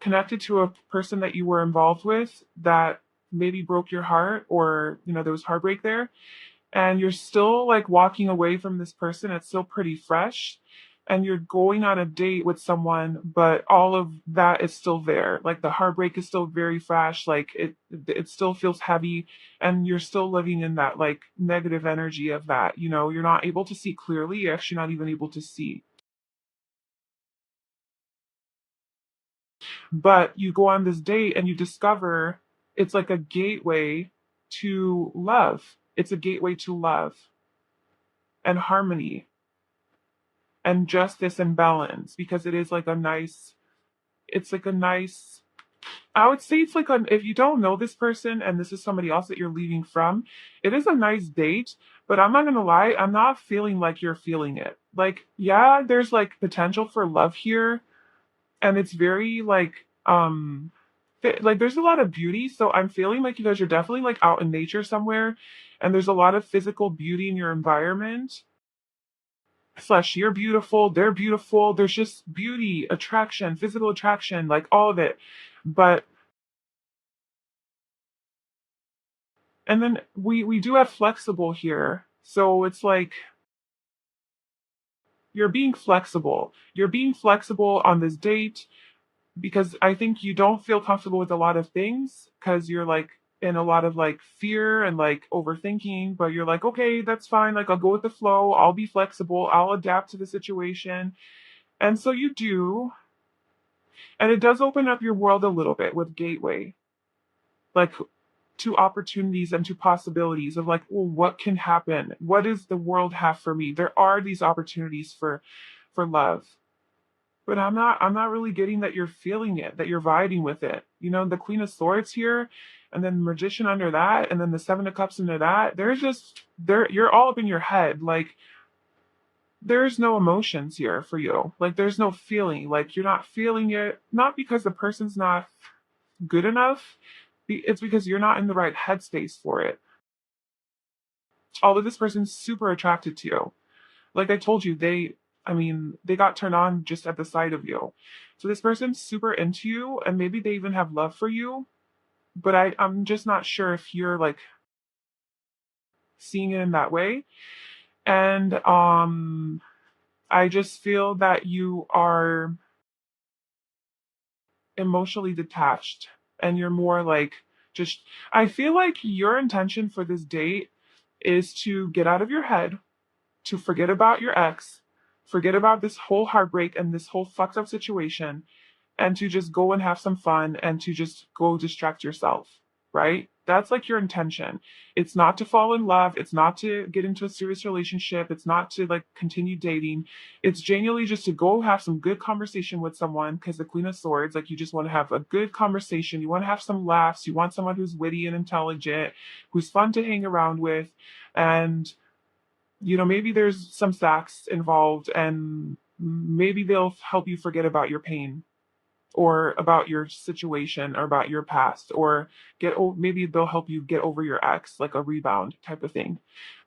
connected to a person that you were involved with that maybe broke your heart, or you know there was heartbreak there, and you're still like walking away from this person. It's still pretty fresh, and you're going on a date with someone, but all of that is still there. Like the heartbreak is still very fresh. Like it still feels heavy, and you're still living in that like negative energy of that. You know, you're not able to see clearly. You're actually not even able to see. But you go on this date and you discover it's like a gateway to love. It's a gateway to love and harmony and justice and balance, because it is like a nice, it's like a nice, I would say it's like a, if you don't know this person and this is somebody else that you're leaving from, it is a nice date. But I'm not gonna lie, I'm not feeling like you're feeling it. Like, yeah, there's like potential for love here, and it's very like like there's a lot of beauty. So I'm feeling like you guys are definitely like out in nature somewhere, and there's a lot of physical beauty in your environment. Slash, you're beautiful, they're beautiful, there's just beauty, attraction, physical attraction, like all of it. But and then we do have flexible here, so it's like you're being flexible on this date, because I think you don't feel comfortable with a lot of things because you're like in a lot of like fear and like overthinking, but you're like, okay, that's fine, like I'll go with the flow, I'll be flexible, I'll adapt to the situation. And so you do. And it does open up your world a little bit with Gateway, like to opportunities and to possibilities of like, well, what can happen? What does the world have for me? There are these opportunities for love. But I'm not really getting that you're feeling it, that you're vibing with it. You know, the Queen of Swords here, and then the Magician under that, and then the Seven of Cups under that. There's just there you're all up in your head. Like there's no emotions here for you. Like there's no feeling. Like you're not feeling it, not because the person's not good enough. It's because you're not in the right headspace for it. Although this person's super attracted to you. Like I told you, I mean, they got turned on just at the sight of you. So this person's super into you, and maybe they even have love for you. But I'm just not sure if you're like seeing it in that way. And I just feel that you are emotionally detached, and you're more like just, I feel like your intention for this date is to get out of your head, to forget about your ex, forget about this whole heartbreak and this whole fucked up situation, and to just go and have some fun and to just go distract yourself, right? That's like your intention. It's not to fall in love. It's not to get into a serious relationship. It's not to like continue dating. It's genuinely just to go have some good conversation with someone because the Queen of Swords, like you just want to have a good conversation. You want to have some laughs. You want someone who's witty and intelligent, who's fun to hang around with. And, maybe there's some sex involved and maybe they'll help you forget about your pain or about your situation or about your past or maybe they'll help you get over your ex, like a rebound type of thing.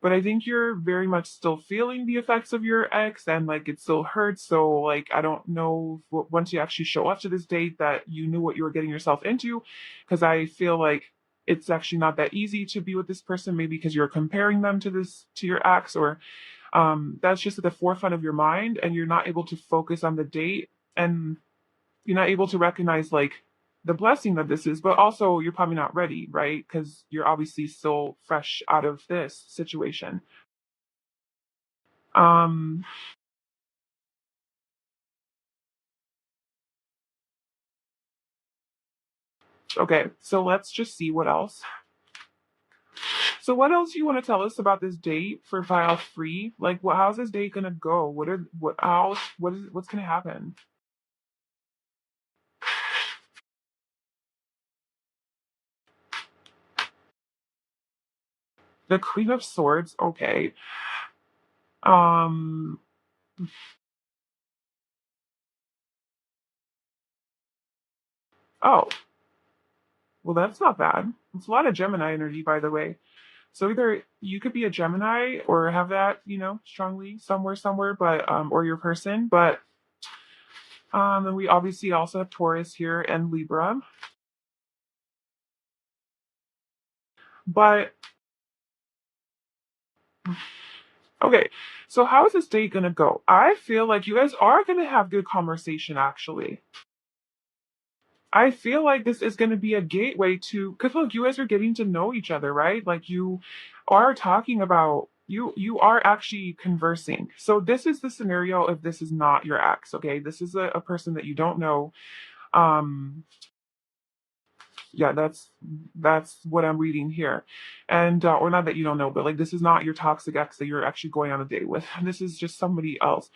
But I think you're very much still feeling the effects of your ex and like it still hurts. So like I don't know once you actually show up to this date that you knew what you were getting yourself into, because I feel like it's actually not that easy to be with this person, maybe because you're comparing them to your ex, or that's just at the forefront of your mind and you're not able to focus on the date, and you're not able to recognize like the blessing that this is, but also you're probably not ready, right? Because you're obviously still fresh out of this situation. Um, okay, so let's just see what else. So what else do you want to tell us about this date for file three? Like how's this date gonna go? What's gonna happen? The Queen of Swords, okay. Um oh, well that's not bad. It's a lot of Gemini energy, by the way. So either you could be a Gemini or have that, strongly somewhere, but or your person. But and we obviously also have Taurus here and Libra. But okay, so how is this date gonna go? I feel like you guys are gonna have good conversation actually. I feel like this is going to be a gateway to, because look, you guys are getting to know each other, right? Like you are talking about, you are actually conversing. So this is the scenario if this is not your ex, okay? This is a person that you don't know. Um, yeah, that's what I'm reading here. And or not that you don't know, but like this is not your toxic ex that you're actually going on a date with. This is just somebody else.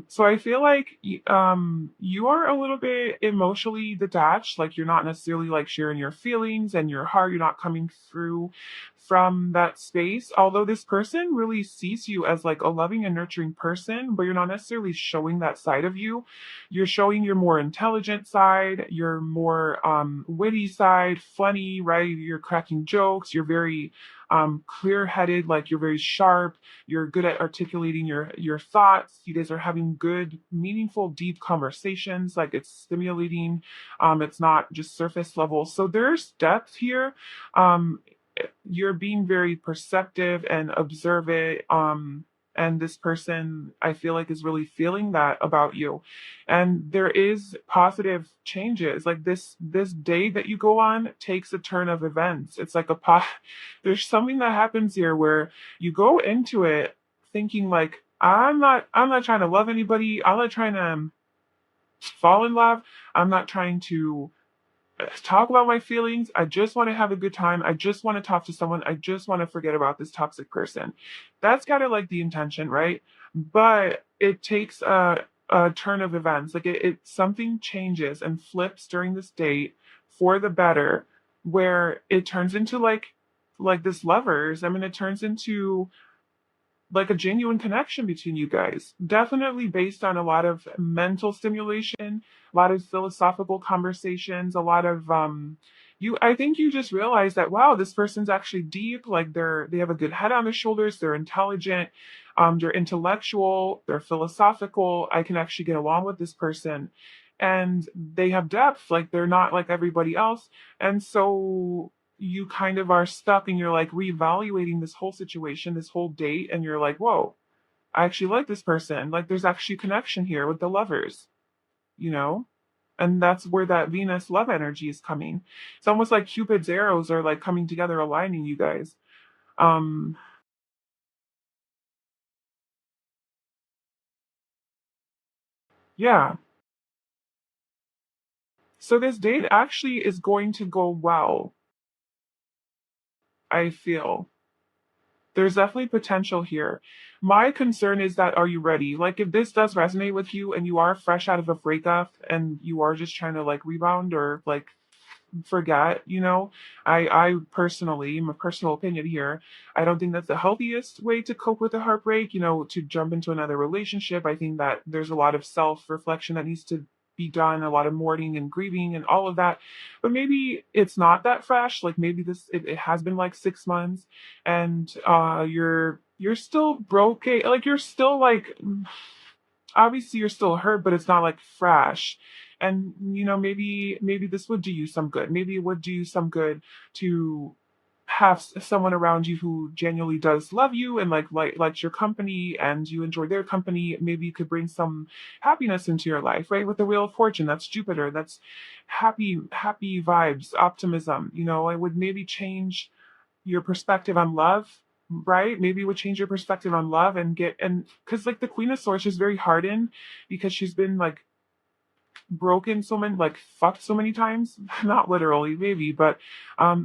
So I feel like you are a little bit emotionally detached, like you're not necessarily like sharing your feelings and your heart, you're not coming through from that space, although this person really sees you as like a loving and nurturing person, but you're not necessarily showing that side of you. You're showing your more intelligent side, your more witty side, funny, right? You're cracking jokes. You're very clear-headed, like you're very sharp. You're good at articulating your thoughts. You guys are having good, meaningful, deep conversations. Like it's stimulating. It's not just surface level. So there's depth here. Um, you're being very perceptive and observant. And this person I feel like is really feeling that about you, and there is positive changes. Like this day that you go on takes a turn of events. It's like there's something that happens here where you go into it thinking like I'm not trying to love anybody. I'm not trying to fall in love. I'm not trying to talk about my feelings. I just want to have a good time. I just want to talk to someone. I just want to forget about this toxic person. That's kind of like the intention, right? But it takes a turn of events. Like it something changes and flips during this date for the better, where it turns into like this lovers. I mean, it turns into like a genuine connection between you guys. Definitely based on a lot of mental stimulation, a lot of philosophical conversations, a lot of you I think you just realize that wow, this person's actually deep, like they have a good head on their shoulders, they're intelligent, they're intellectual, they're philosophical. I can actually get along with this person. And they have depth, like they're not like everybody else. And so you kind of are stuck and you're like reevaluating this whole situation, this whole date, and you're like, whoa, I actually like this person. Like there's actually connection here with the lovers, you know? And that's where that Venus love energy is coming. It's almost like Cupid's arrows are like coming together, aligning you guys. Um, yeah. So this date actually is going to go well. I feel. There's definitely potential here. My concern is that, are you ready? Like, if this does resonate with you and you are fresh out of a breakup and you are just trying to like rebound or like forget, I personally, my personal opinion here, I don't think that's the healthiest way to cope with a heartbreak, to jump into another relationship. I think that there's a lot of self-reflection that needs to be done, a lot of mourning and grieving and all of that. But maybe it's not that fresh. Like maybe it has been like 6 months and you're still broke. Like you're still like obviously you're still hurt, but it's not like fresh. And maybe this would do you some good. Maybe it would do you some good to have someone around you who genuinely does love you and likes your company and you enjoy their company. Maybe you could bring some happiness into your life, right? With the Wheel of Fortune, that's Jupiter. That's happy vibes, optimism. I would maybe change your perspective on love, right? Maybe it would change your perspective on love and because like the Queen of Swords is very hardened because she's been like broken so many, like fucked so many times. Not literally, maybe, but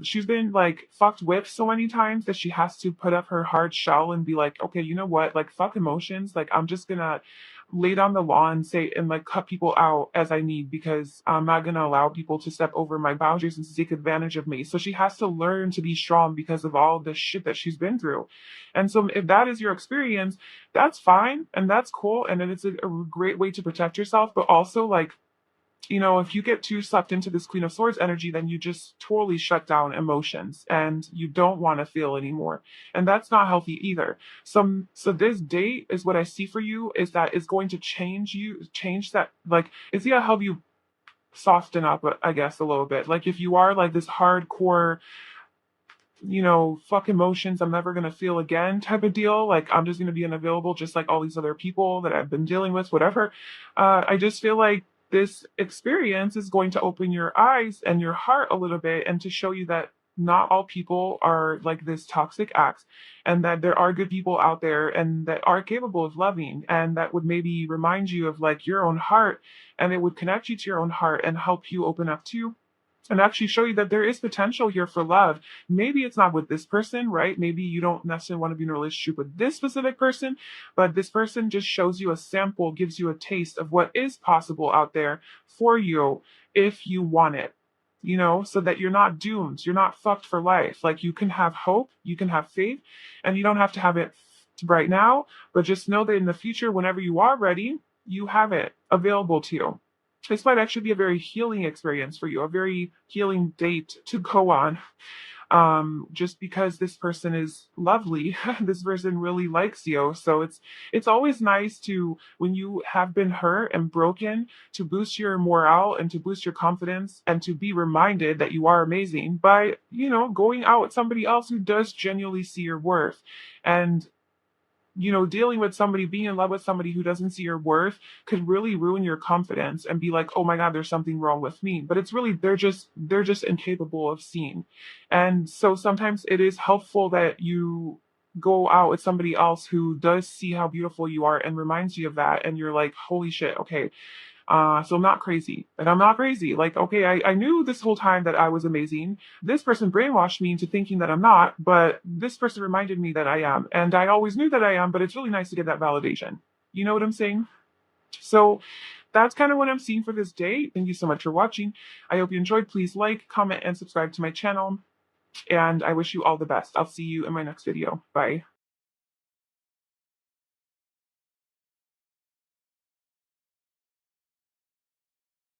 she's been like fucked with so many times that she has to put up her hard shell and be like, okay, you know what? Like fuck emotions. Like I'm just gonna lay down the law and say and like cut people out as I need because I'm not gonna allow people to step over my boundaries and to take advantage of me. So she has to learn to be strong because of all the shit that she's been through. And so if that is your experience, that's fine and that's cool and then it's a great way to protect yourself, but also like if you get too sucked into this Queen of Swords energy, then you just totally shut down emotions and you don't want to feel anymore. And that's not healthy either. So this date is what I see for you is that it's going to change that, like, it's going to help you soften up, I guess, a little bit. Like, if you are like this hardcore, fuck emotions, I'm never going to feel again type of deal. Like, I'm just going to be unavailable, just like all these other people that I've been dealing with, whatever. I just feel like this experience is going to open your eyes and your heart a little bit and to show you that not all people are like this toxic acts and that there are good people out there and that are capable of loving and that would maybe remind you of like your own heart and it would connect you to your own heart and help you open up to and actually show you that there is potential here for love. Maybe it's not with this person, right? Maybe you don't necessarily want to be in a relationship with this specific person, but this person just shows you a sample, gives you a taste of what is possible out there for you if you want it, so that you're not doomed. You're not fucked for life. Like you can have hope, you can have faith, and you don't have to have it right now, but just know that in the future, whenever you are ready, you have it available to you. This might actually be a very healing experience for you, a very healing date to go on. Just because this person is lovely, this person really likes you. So it's always nice to, when you have been hurt and broken, to boost your morale and to boost your confidence and to be reminded that you are amazing by, going out with somebody else who does genuinely see your worth. And dealing with somebody, being in love with somebody who doesn't see your worth could really ruin your confidence and be like, oh my God, there's something wrong with me. But it's really, they're just incapable of seeing. And so sometimes it is helpful that you go out with somebody else who does see how beautiful you are and reminds you of that. And you're like, holy shit, okay, so I'm not crazy. And I'm not crazy. Like, okay, I knew this whole time that I was amazing. This person brainwashed me into thinking that I'm not, but this person reminded me that I am. And I always knew that I am, but it's really nice to get that validation. You know what I'm saying? So that's kind of what I'm seeing for this day. Thank you so much for watching. I hope you enjoyed. Please like, comment, and subscribe to my channel. And I wish you all the best. I'll see you in my next video. Bye.